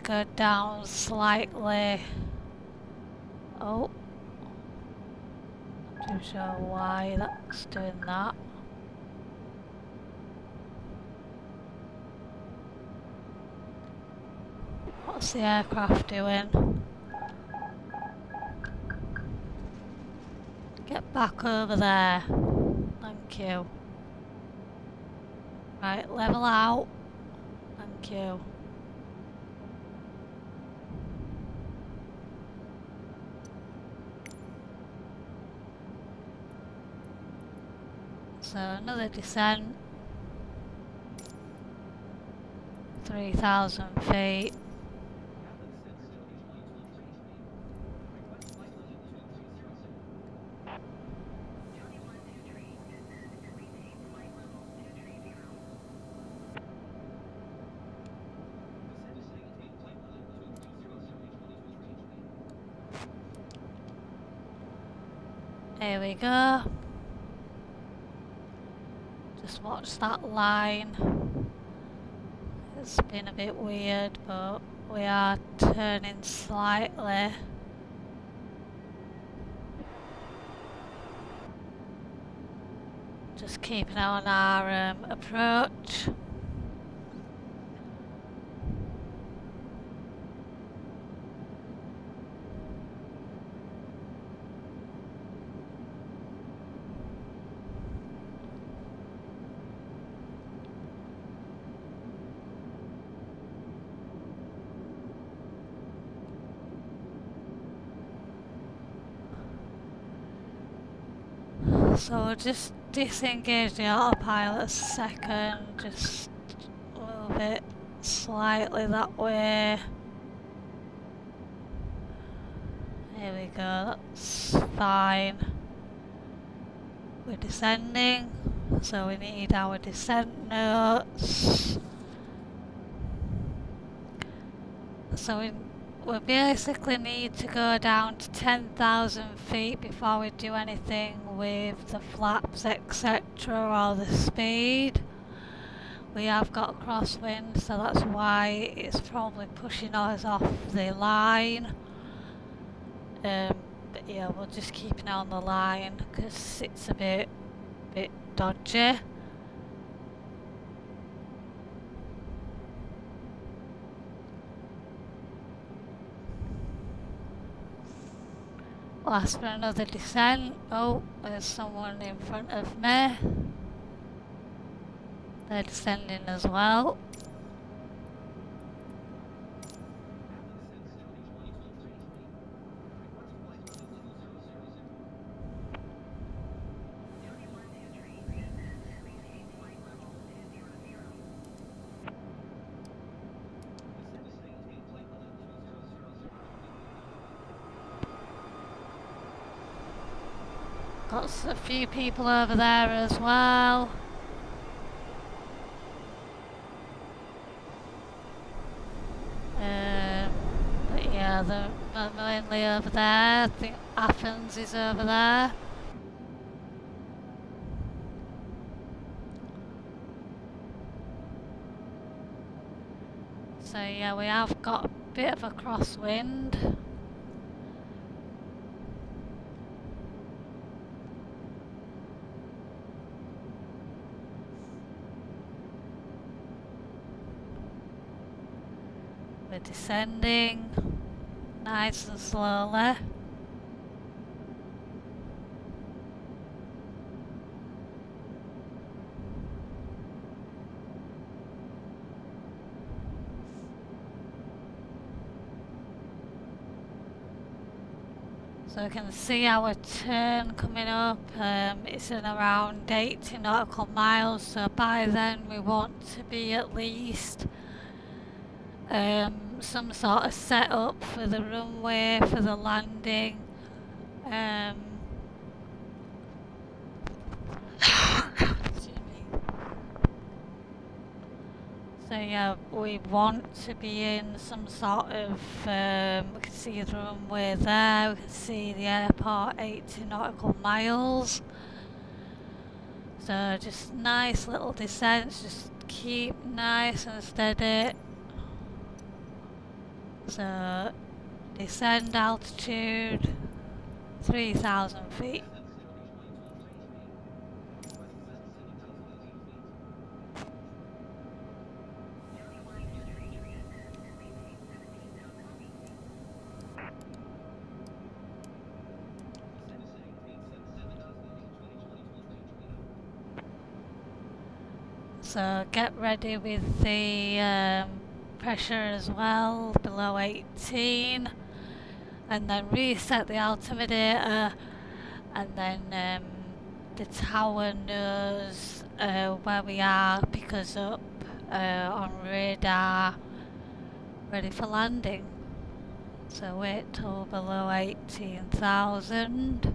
go down slightly. Oh, not too sure why that's doing that. What's the aircraft doing? Get back over there. Thank you. Right, level out. Thank you. So another descent. 3,000 feet. There we go. Just watch that line. It's been a bit weird, but we are turning slightly. Just keeping on our approach. So we'll just disengage the autopilot a second, just move it slightly that way. There we go, that's fine. we're descending, so we need our descent notes. So we basically need to go down to 10,000 feet before we do anything with the flaps, etc., or the speed. We have got a crosswind, so that's why it's probably pushing us off the line. But yeah, we'll just keep an eye on the line because it's a bit dodgy. We'll ask for another descent. Oh, there's someone in front of me. They're descending as well. Got a few people over there as well. But yeah, they're mainly over there. I think Athens is over there. So yeah, we have got a bit of a crosswind. We're descending nice and slowly. So we can see our turn coming up. It's in around 80 nautical miles, so by then we want to be at least some sort of setup for the runway, for the landing. So yeah, we want to be in some sort of, we can see the runway there, we can see the airport 80 nautical miles. So just nice little descents, just keep nice and steady. So descend altitude 3,000 feet. So get ready with the pressure as well, below 18, and then reset the altimeter, and then the tower knows where we are, pick us up on radar, ready for landing. So wait till below 18,000.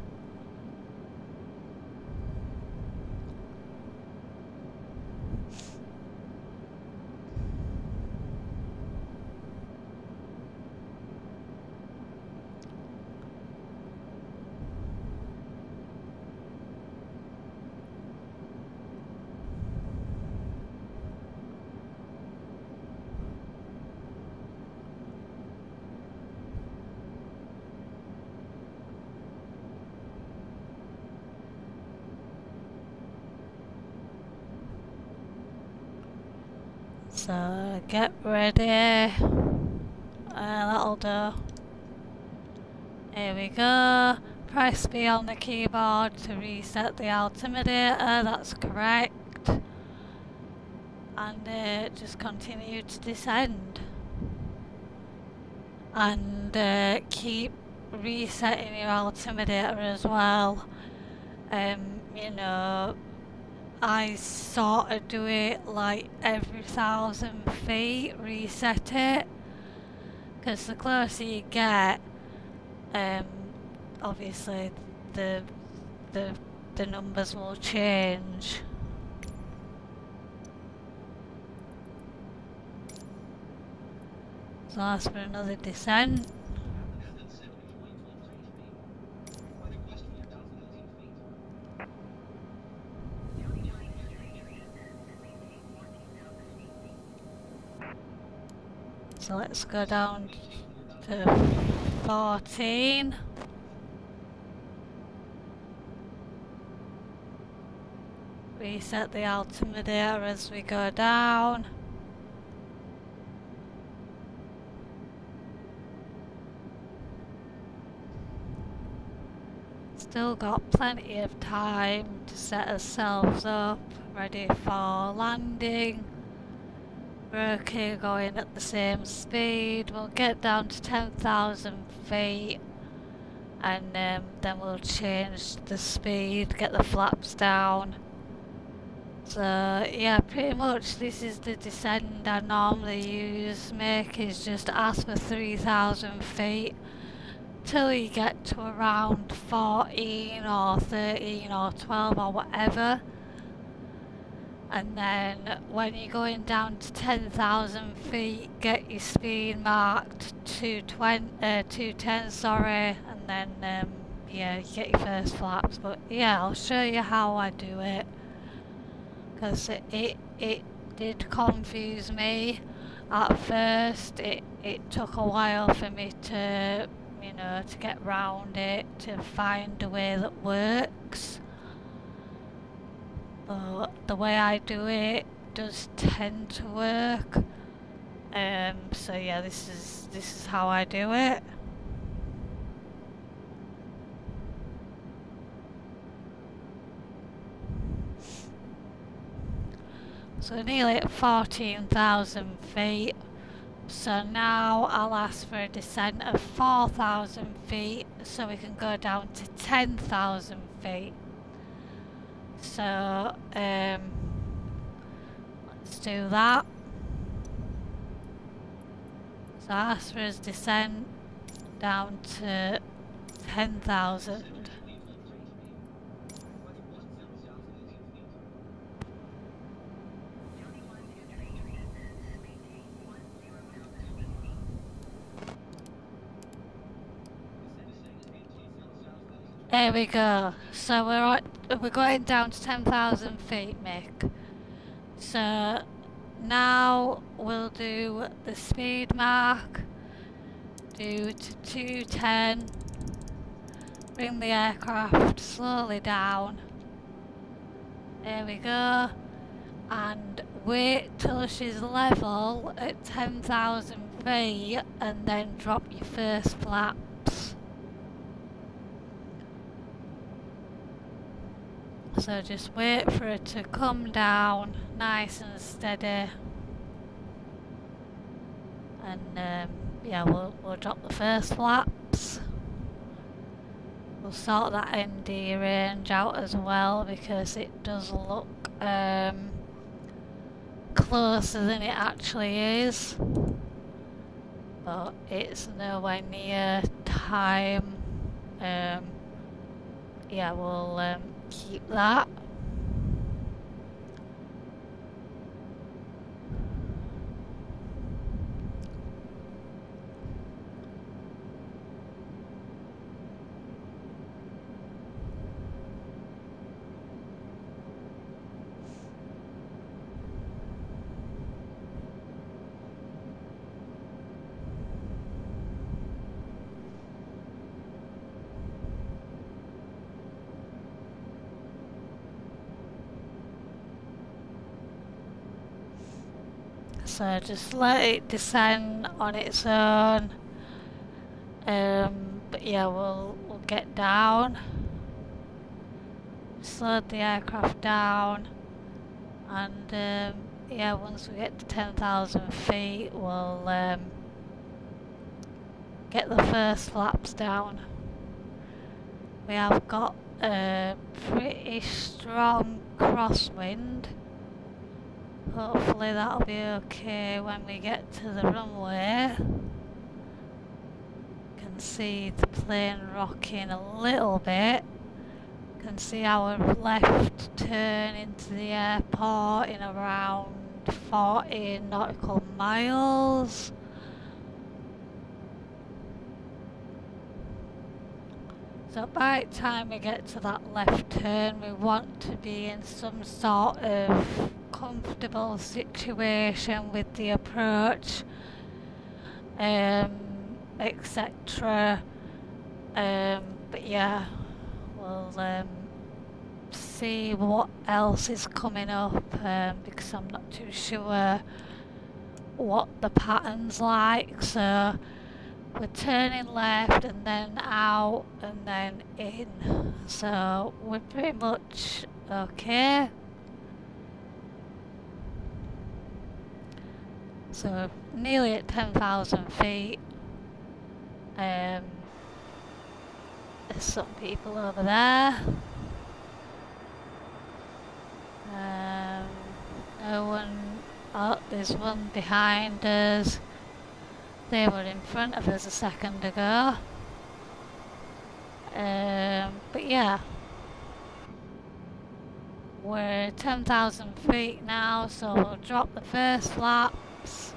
So get ready, that'll do. Here we go, press B on the keyboard to reset the altimeter, that's correct. And just continue to descend. And keep resetting your altimeter as well. You know, I sort of do it like every 1,000 feet, reset it, because the closer you get, obviously the the numbers will change. So that's for another descent. So let's go down to 14. Reset the altimeter as we go down. Still got plenty of time to set ourselves up, ready for landing. We're okay going at the same speed. We'll get down to 10,000 feet and then we'll change the speed, get the flaps down. So yeah, pretty much this is the descent I normally use. Make is just ask for 3,000 feet till you get to around 14 or 13 or 12 or whatever. And then when you're going down to 10,000 feet, get your speed marked 210, sorry, and then yeah, you get your first flaps. But yeah, I'll show you how I do it, because it did confuse me at first. It took a while for me to, you know, to get round it, to find a way that works. But the way I do it does tend to work. So yeah, this is how I do it. So nearly at 14,000 feet. So now I'll ask for a descent of 4,000 feet so we can go down to 10,000 feet. So let's do that. So ask for his descent down to 10,000. There we go. So we're going down to 10,000 feet, Mick. So now we'll do the speed mark. Do to 210. Bring the aircraft slowly down. There we go. And wait till she's level at 10,000 feet and then drop your first flaps. So just wait for it to come down nice and steady, and yeah, we'll drop the first flaps. We'll sort that ND range out as well because it does look closer than it actually is, but it's nowhere near time. Yeah, we'll keep that. So just let it descend on its own. But yeah, we'll get down. Slow the aircraft down, and yeah, once we get to 10,000 feet, we'll get the first flaps down. We have got a pretty strong crosswind. Hopefully that'll be okay when we get to the runway. Can see the plane rocking a little bit, Can see our left turn into the airport in around 40 nautical miles. So by the time we get to that left turn, we want to be in some sort of comfortable situation with the approach, etc. But yeah, we'll see what else is coming up, because I'm not too sure what the pattern's like. So we're turning left and then out and then in, so we're pretty much okay. So nearly at 10,000 feet. There's some people over there. No one. Oh, there's one behind us. They were in front of us a second ago. But yeah, we're 10,000 feet now, so we'll drop the first flaps.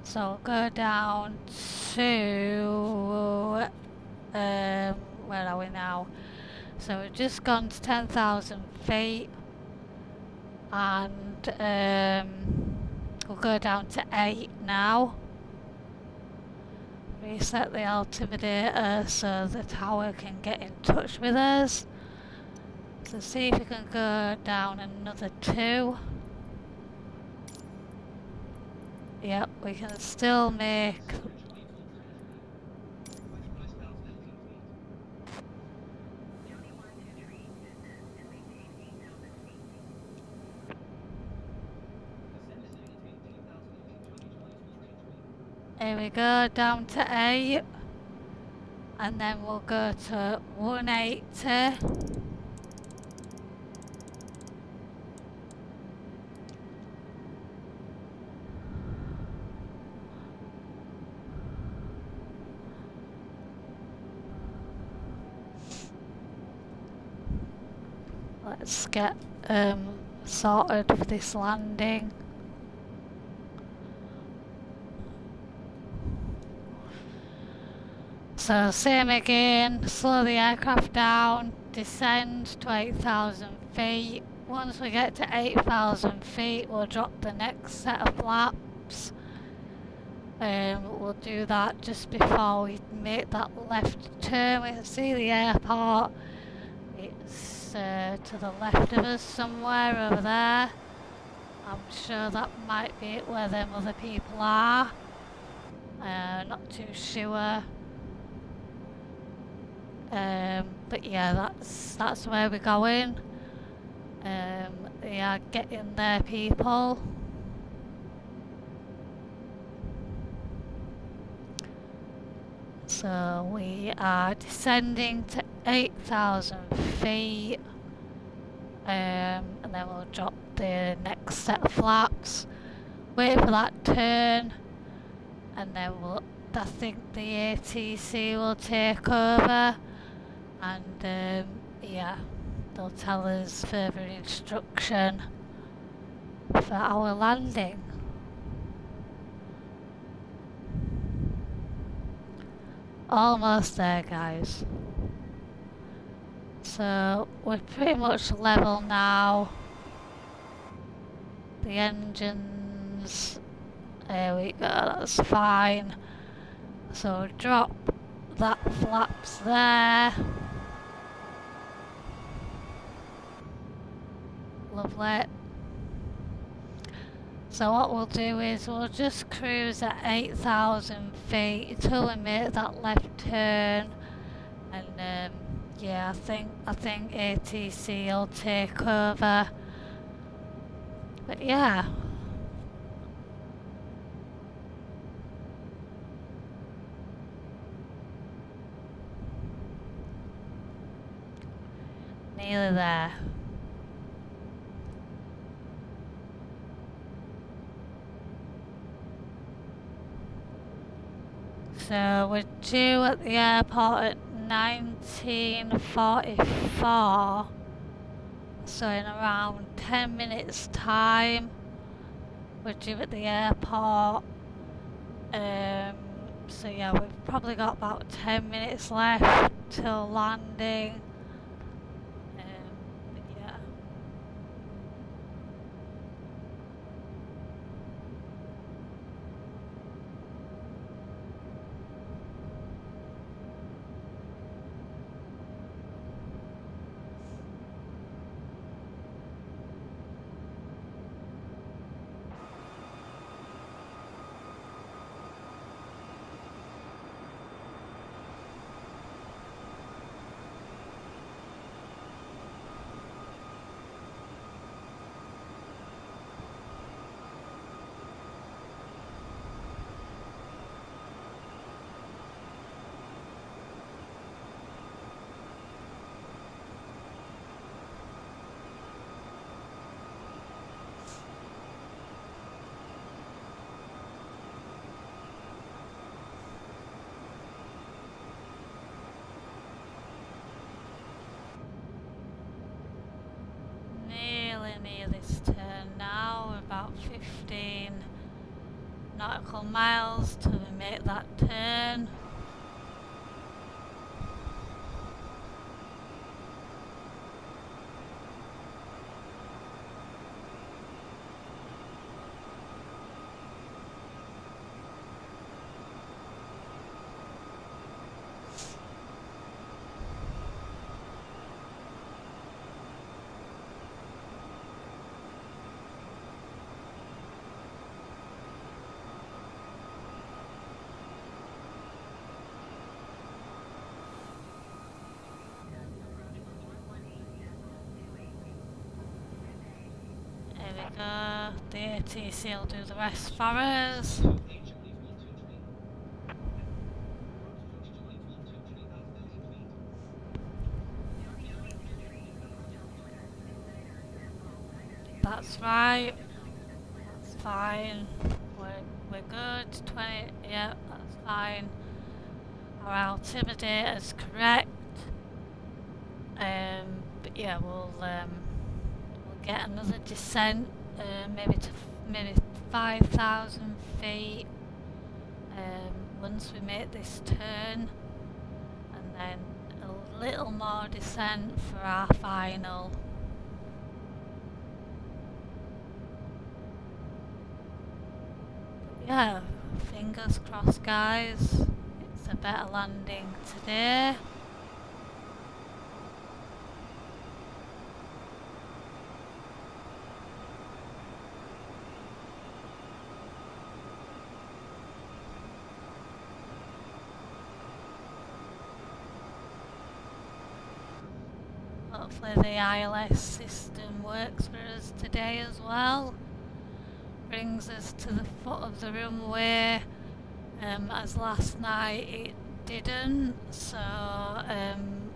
So we'll go down to, where are we now? So we've just gone to 10,000 feet, and we'll go down to 8 now. Reset the altimeter so the tower can get in touch with us. So see if we can go down another 2. Yep, we can still make... Here we go, down to 8. And then we'll go to 180. Let's get sorted for this landing. So same again, slow the aircraft down, descend to 8,000 feet. Once we get to 8,000 feet, we'll drop the next set of flaps. We'll do that just before we make that left turn. We can see the airport. It's to the left of us somewhere over there. I'm sure that might be it where them other people are. Not too sure. But yeah, that's where we're going. They are getting there, people. So we are descending to 8,000 feet, and then we'll drop the next set of flaps, wait for that turn, and then I think the ATC will take over, and yeah, they'll tell us further instruction for our landing. Almost there, guys. So we're pretty much level now. The engines, there we go, that's fine. So drop that flaps there. Lovely. So what we'll do is we'll just cruise at 8,000 feet until we make that left turn, and yeah, I think ATC will take over. But yeah. Nearly there. So we're due at the airport at 19:44. So in around 10 minutes time, we're due at the airport. So yeah, we've probably got about 10 minutes left till landing. But yeah. Near this turn now, we're about 15 nautical miles till we make that turn. The ATC will do the rest for us. That's right. That's fine. We're good. 20. Yeah, that's fine. Our altimeter is correct. But yeah, we'll get another descent. Maybe 5,000 feet once we make this turn, and then a little more descent for our final. But yeah, fingers crossed guys, it's a better landing today. Hopefully the ILS system works for us today as well. Brings us to the foot of the runway, as last night it didn't, so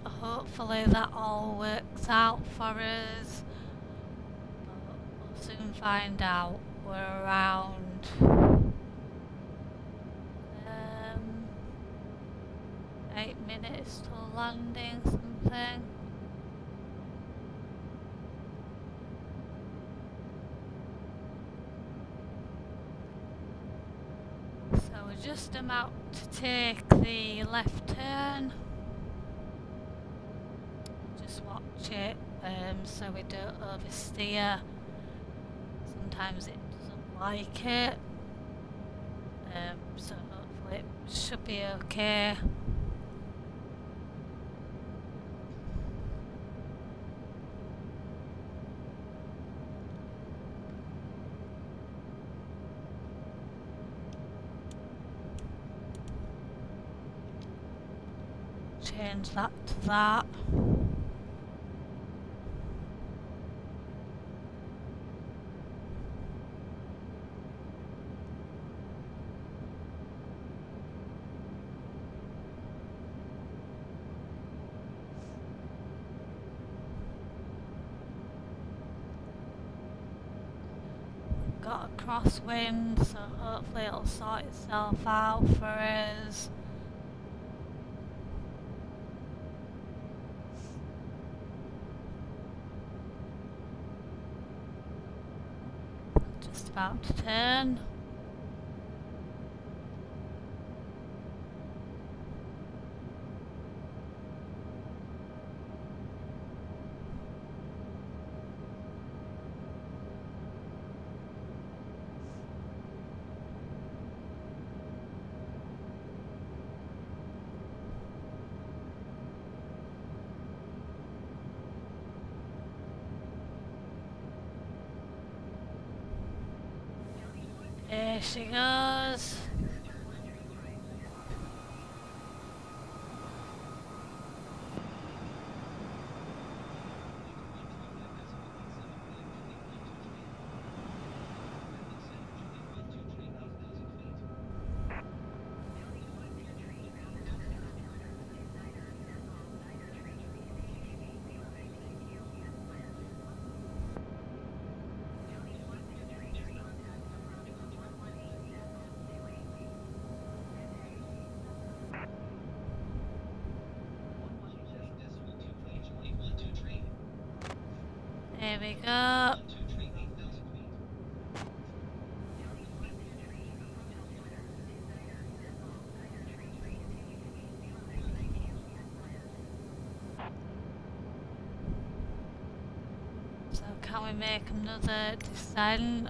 hopefully that all works out for us. But we'll soon find out. We're around 8 minutes till landing, something. So we're just about to take the left turn. Just watch it so we don't oversteer. Sometimes it doesn't like it. So hopefully it should be okay. Change that to that. got a crosswind, so hopefully it'll sort itself out for us. Just about to turn. There she goes. There we go. So can we make another descent?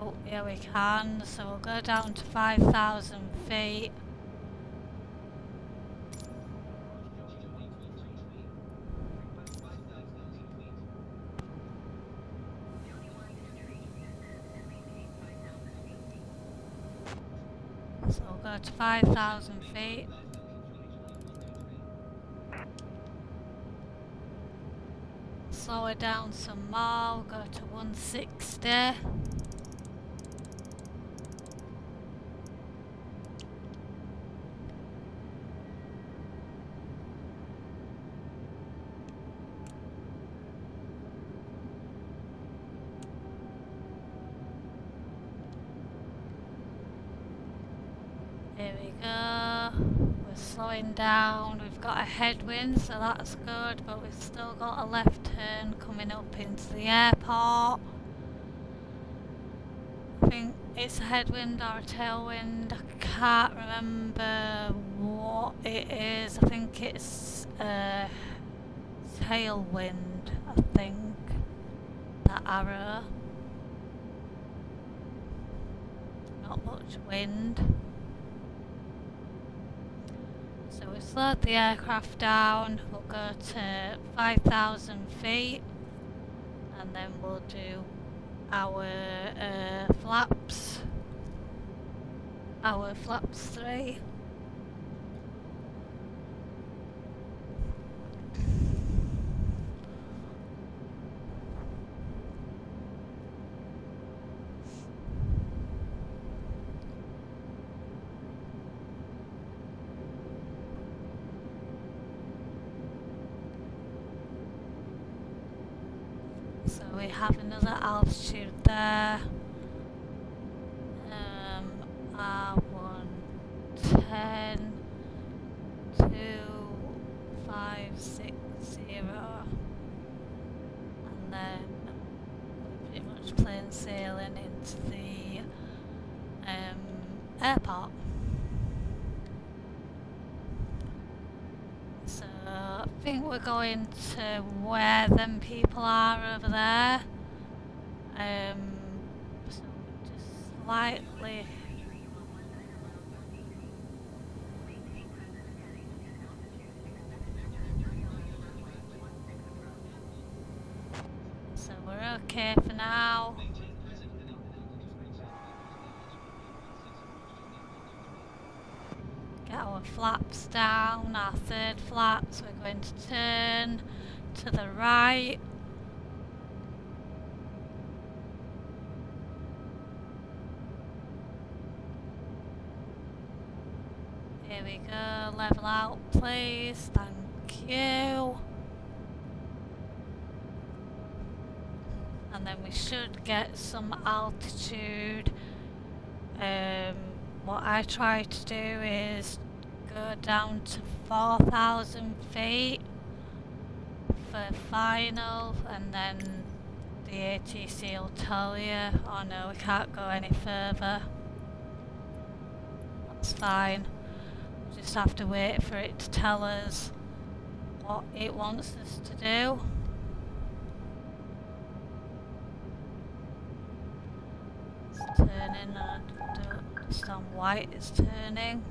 Oh, yeah we can. So we'll go down to 5,000 feet. So we'll go to 5,000 feet. Slow it down some more, we'll go to 160. There we go. We're slowing down. We've got a headwind, so that's good, but we've still got a left turn coming up into the airport. I think it's a headwind or a tailwind. I can't remember what it is. I think it's a tailwind, I think. That arrow. Not much wind. So we've slowed the aircraft down, we'll go to 5,000 feet and then we'll do our flaps 3. So we have another altitude there. R110 2560, and then we're pretty much plain sailing into the airport. So I think we're going to where them people are over there. So just slightly. So we're okay for now. Get our flaps down, our third flaps. We're going to turn to the right. Here we go, level out please, thank you. and then we should get some altitude. What I try to do is go down to 4,000 feet for final, and then the ATC will tell you, oh no, we can't go any further. That's fine. We just have to wait for it to tell us what it wants us to do. It's turning and I don't understand why it's turning.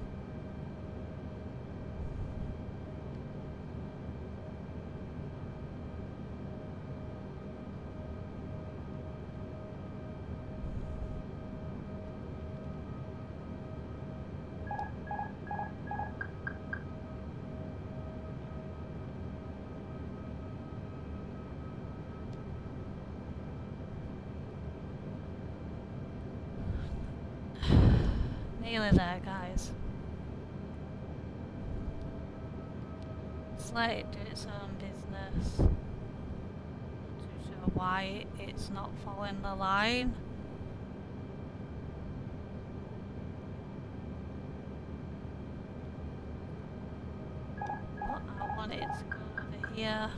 Nearly there, guys. Just let it do its own business. Not too sure why it's not following the line. But I want it to go over here.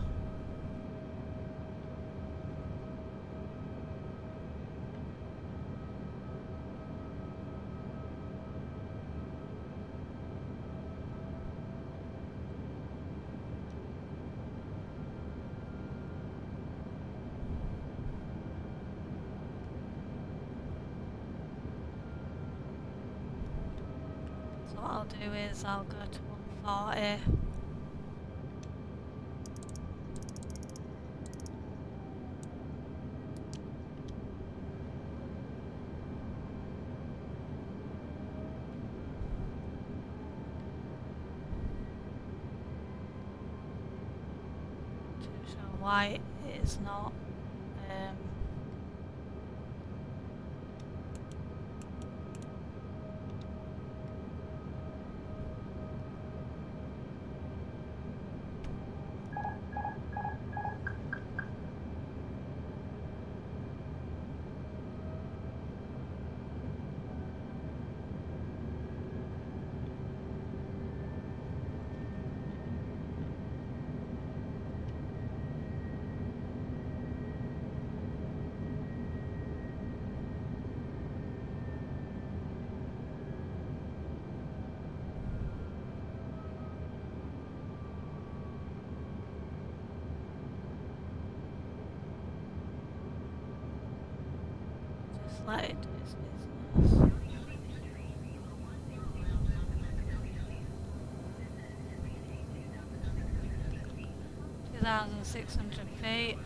What I'll do is I'll go to 140. Too sure why it's not. Let it do its business. 2,600 feet.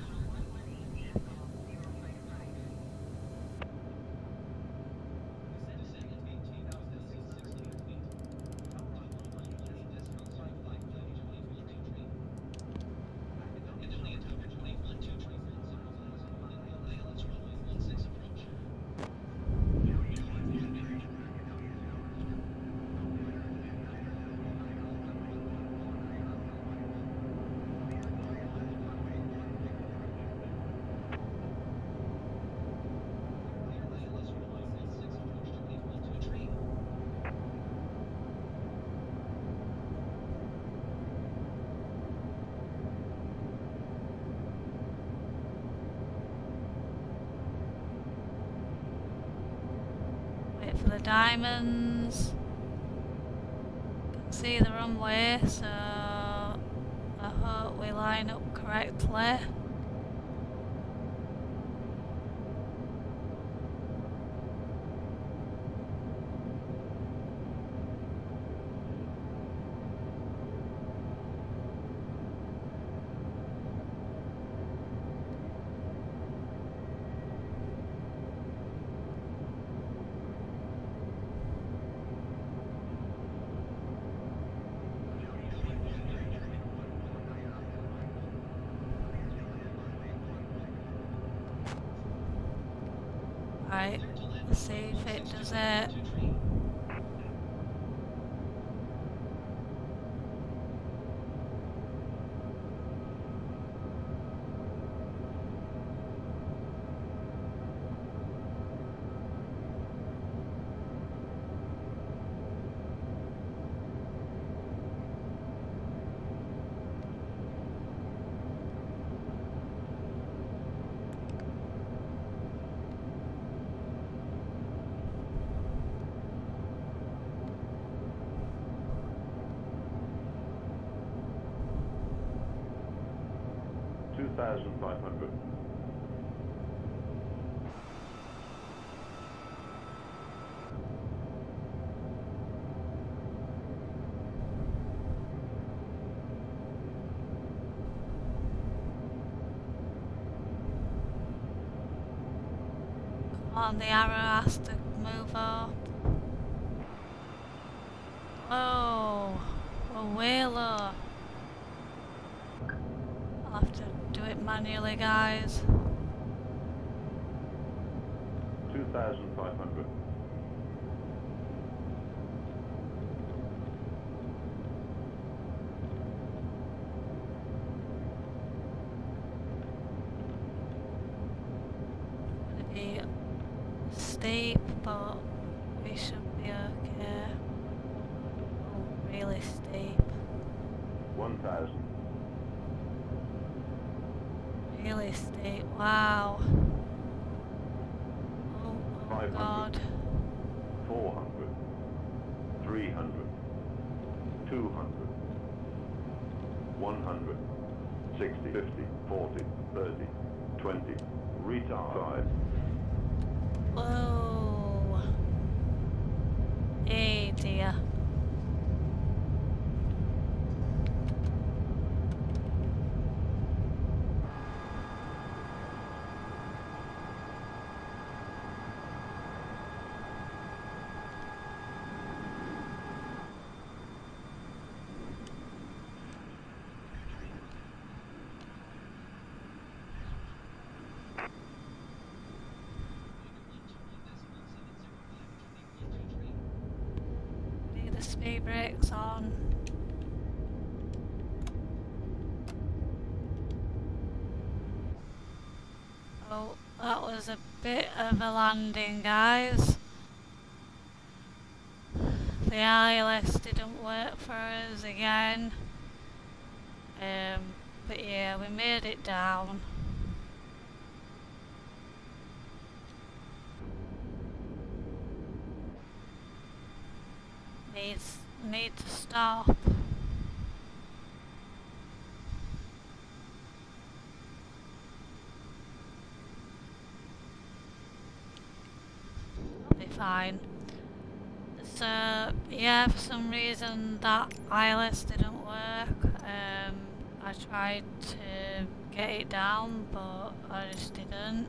For the diamonds, can see the runway, so I hope we line up correctly. Right, let's see if it does it. 2,500. Come on, the arrow has to move up. Oh, we're way low. I'll have to do it manually, guys. 2,500. It'll be steep, but we should be okay. Oh, really steep. 1,000. Really steep. Wow. Oh 500. God. 400. 300. 200. 100. 60. 50. 40. 30. 20. Retard. 5. Whoa. Hey dear. The speed brakes on. Oh, that was a bit of a landing, guys. The ILS didn't work for us again. But yeah, we made it down. Need to stop. I'll be fine. So yeah, for some reason that ILS didn't work. I tried to get it down, but I just didn't.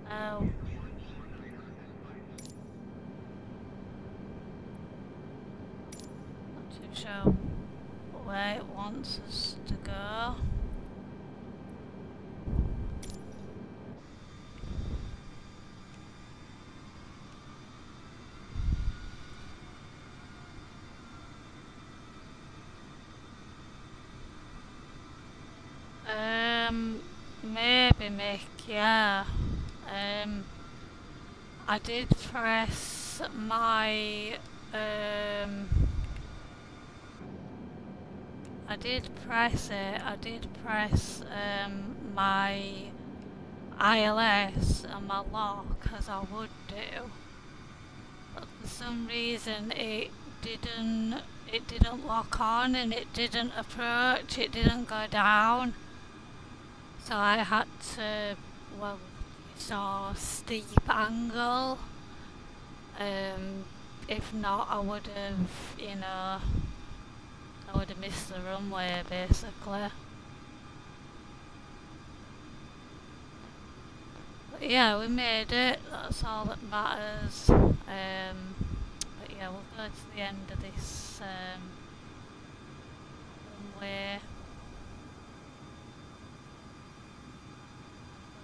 Oh. Not too sure where it wants us to go. Maybe Mick, yeah. I did press my I did press my ILS and my lock as I would do, but for some reason it didn't lock on and it didn't approach, it didn't go down. So I had to, well, you saw steep angle. If not, I would have, I would have missed the runway basically. But yeah, we made it. That's all that matters. But yeah, we'll go to the end of this runway.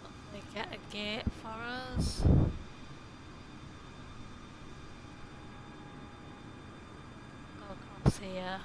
Hopefully get a gate for us. Go across here.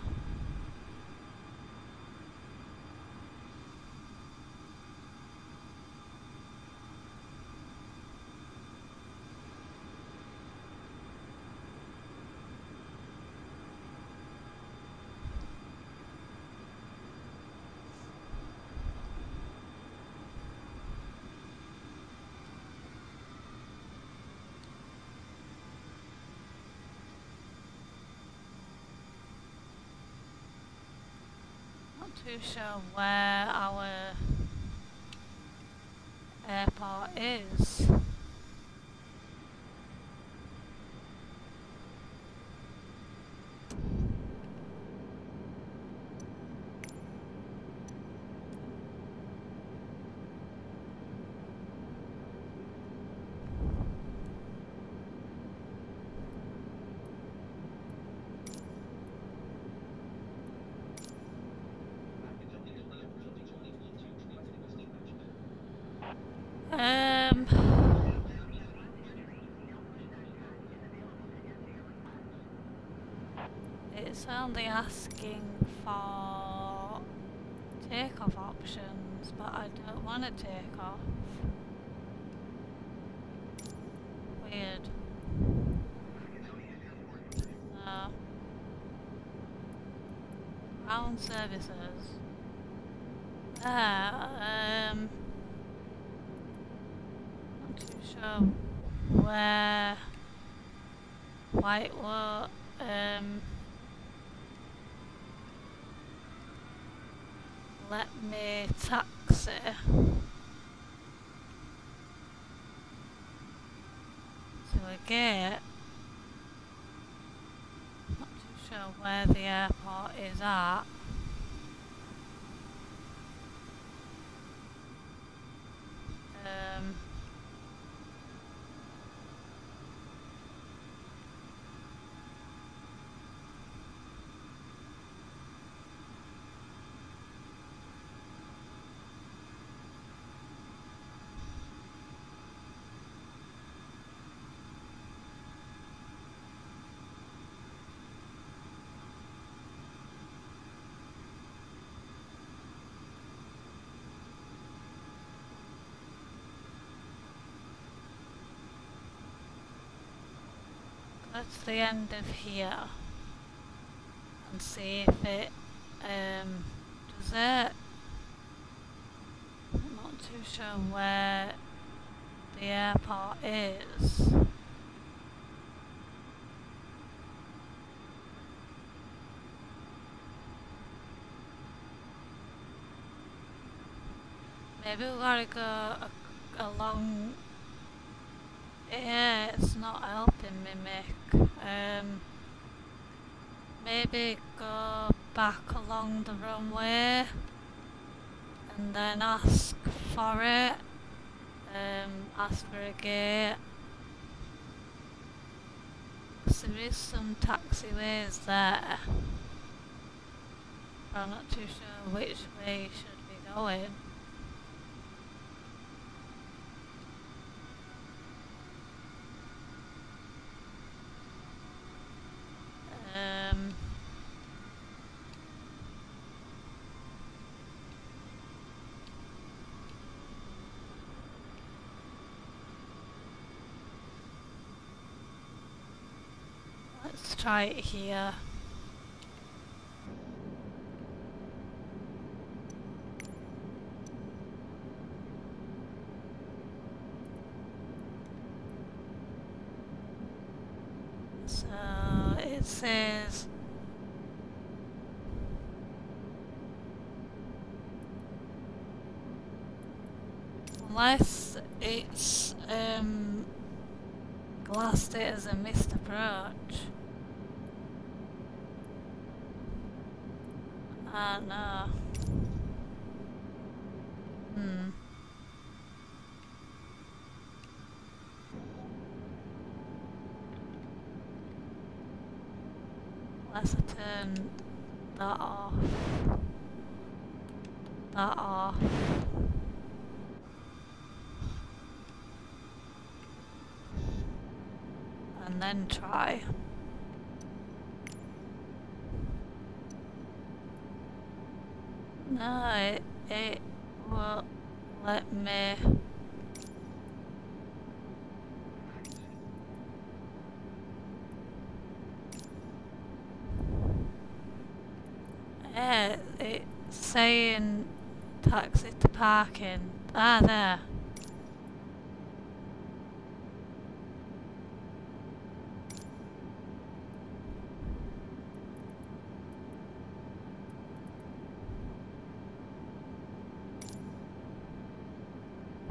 too sure where our airport is. It's only asking for takeoff options, but I don't want to take off. Weird. No. Ground services. Not too sure where Whitewater, let me taxi to a gate. Not too sure where the airport is at. Go to the end of here and see if it does it. I'm not too sure where the airport is. Maybe we gotta go along. Yeah, it's not helping me, Mick. Maybe go back along the runway and then ask for it. Ask for a gate. 'Cause there is some taxiways there. But I'm not too sure which way you should be going. Let's try it here. So it says unless it's glassed it as a missed approach. Ah, no. Let's turn that off. That off. And then try. No, it won't let me. It's saying taxi to parking. Ah, there.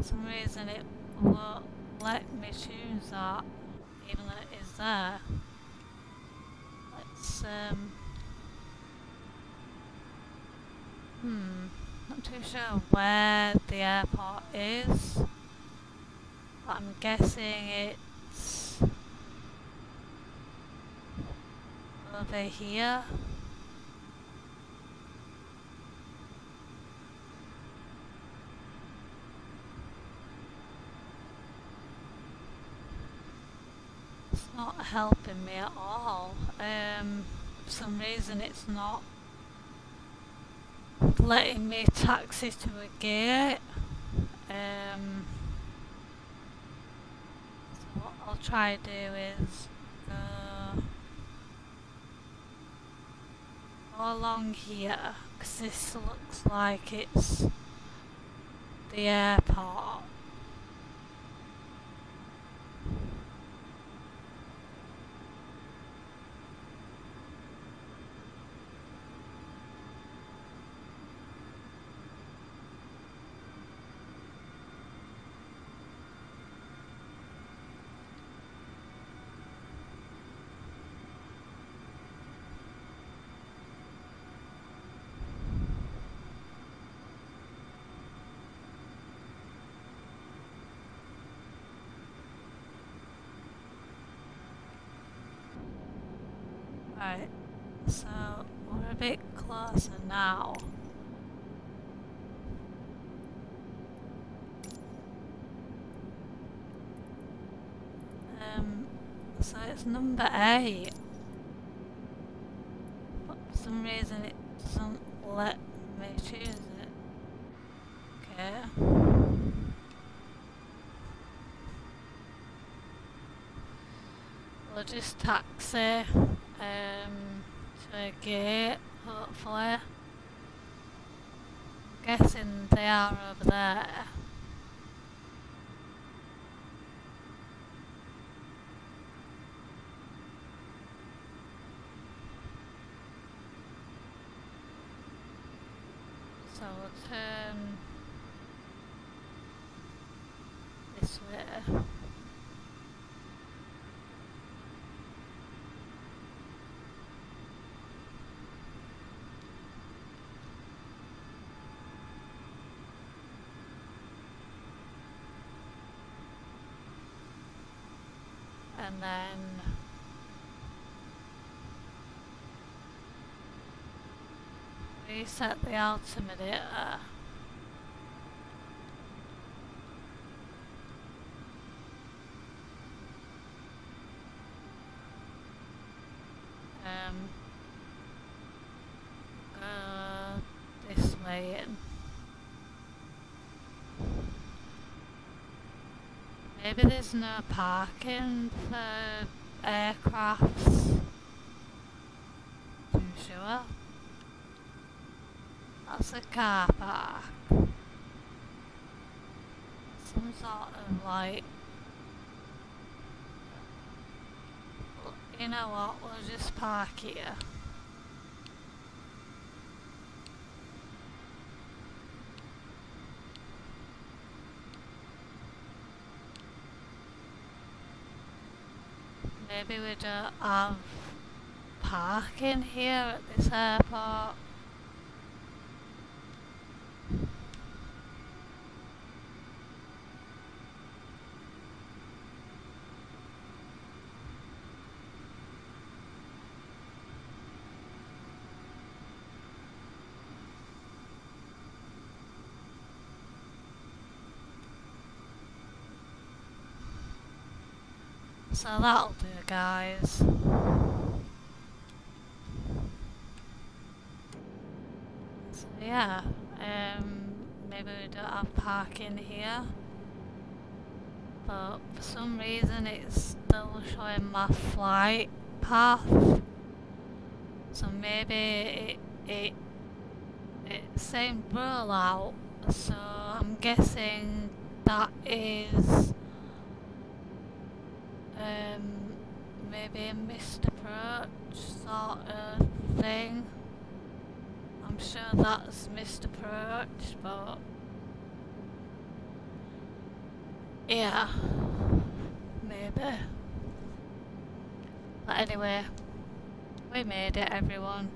some reason it won't let me choose that, even though it is there. Let's, not too sure where the airport is, but I'm guessing it's over here. It's not helping me at all. For some reason it's not letting me taxi to a gate. So what I'll try to do is go along here, because this looks like it's the airport. Right, so we're a bit closer now. So it's number 8. But for some reason it doesn't let me choose it. Okay. We'll just taxi to a gate, hopefully. I'm guessing they are over there. So we'll turn this way. And then reset the altimeter. Go this way in. Maybe there's no parking for aircrafts. I'm sure. That's a car park. Some sort of like... You know what, we'll just park here. Maybe we don't have parking here at this airport. So that'll do, guys. So yeah, maybe we don't have parking here, but for some reason it's still showing my flight path. So maybe it's saying rollout, so I'm guessing that is maybe a missed approach sort of thing. I'm sure that's missed approach, but Yeah, maybe. But anyway, we made it, everyone.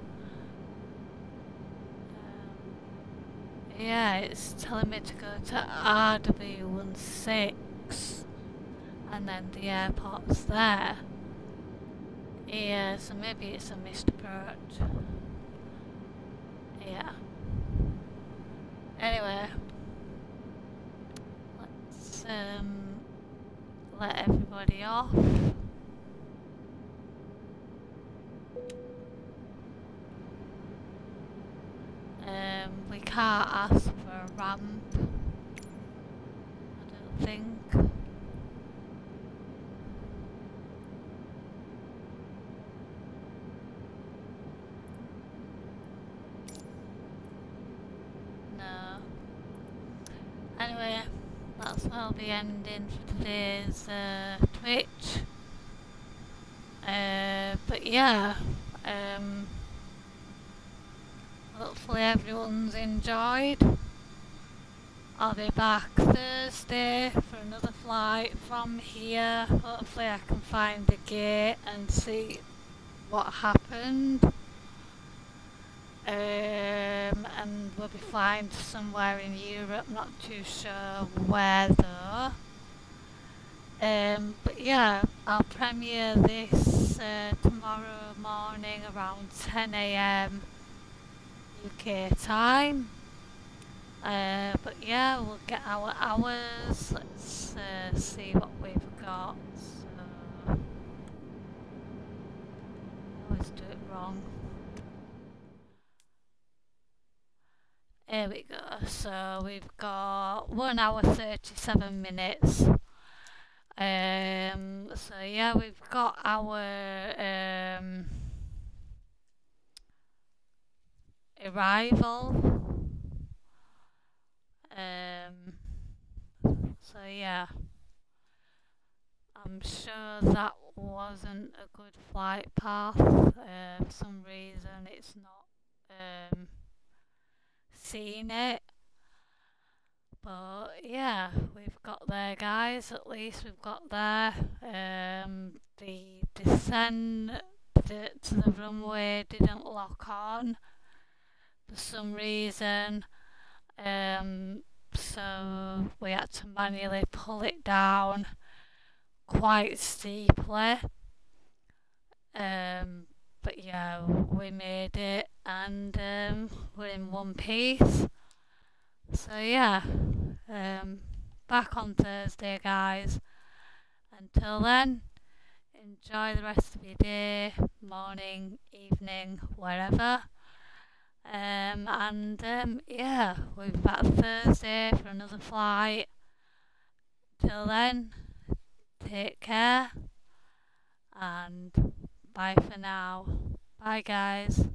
Yeah, it's telling me to go to RW16 and then the airport's there. Yeah, so maybe it's a missed approach. Yeah. Anyway, let's let everybody off. We can't ask for a ramp, I don't think. No. Anyway, that's where I'll be ending for today's Twitch. But yeah, hopefully everyone's enjoyed. I'll be back Thursday for another flight from here. Hopefully I can find the gate and see what happened. And we'll be flying to somewhere in Europe, not too sure where though. But yeah, I'll premiere this tomorrow morning around 10 AM UK time. But yeah, we'll get our hours. Let's see what we've got. So, I always do it wrong. Here we go. So we've got 1 hour 37 minutes. So yeah, we've got our arrival. So yeah, I'm sure that wasn't a good flight path. For some reason it's not seen it. But yeah, we've got there, guys. At least we've got there. The descent to the runway didn't lock on for some reason. So we had to manually pull it down quite steeply. But yeah, we made it, and we're in one piece. So yeah, back on Thursday, guys. Until then, enjoy the rest of your day, morning, evening, wherever. Yeah, we'll be back Thursday for another flight. Till then, take care and bye for now. Bye, guys.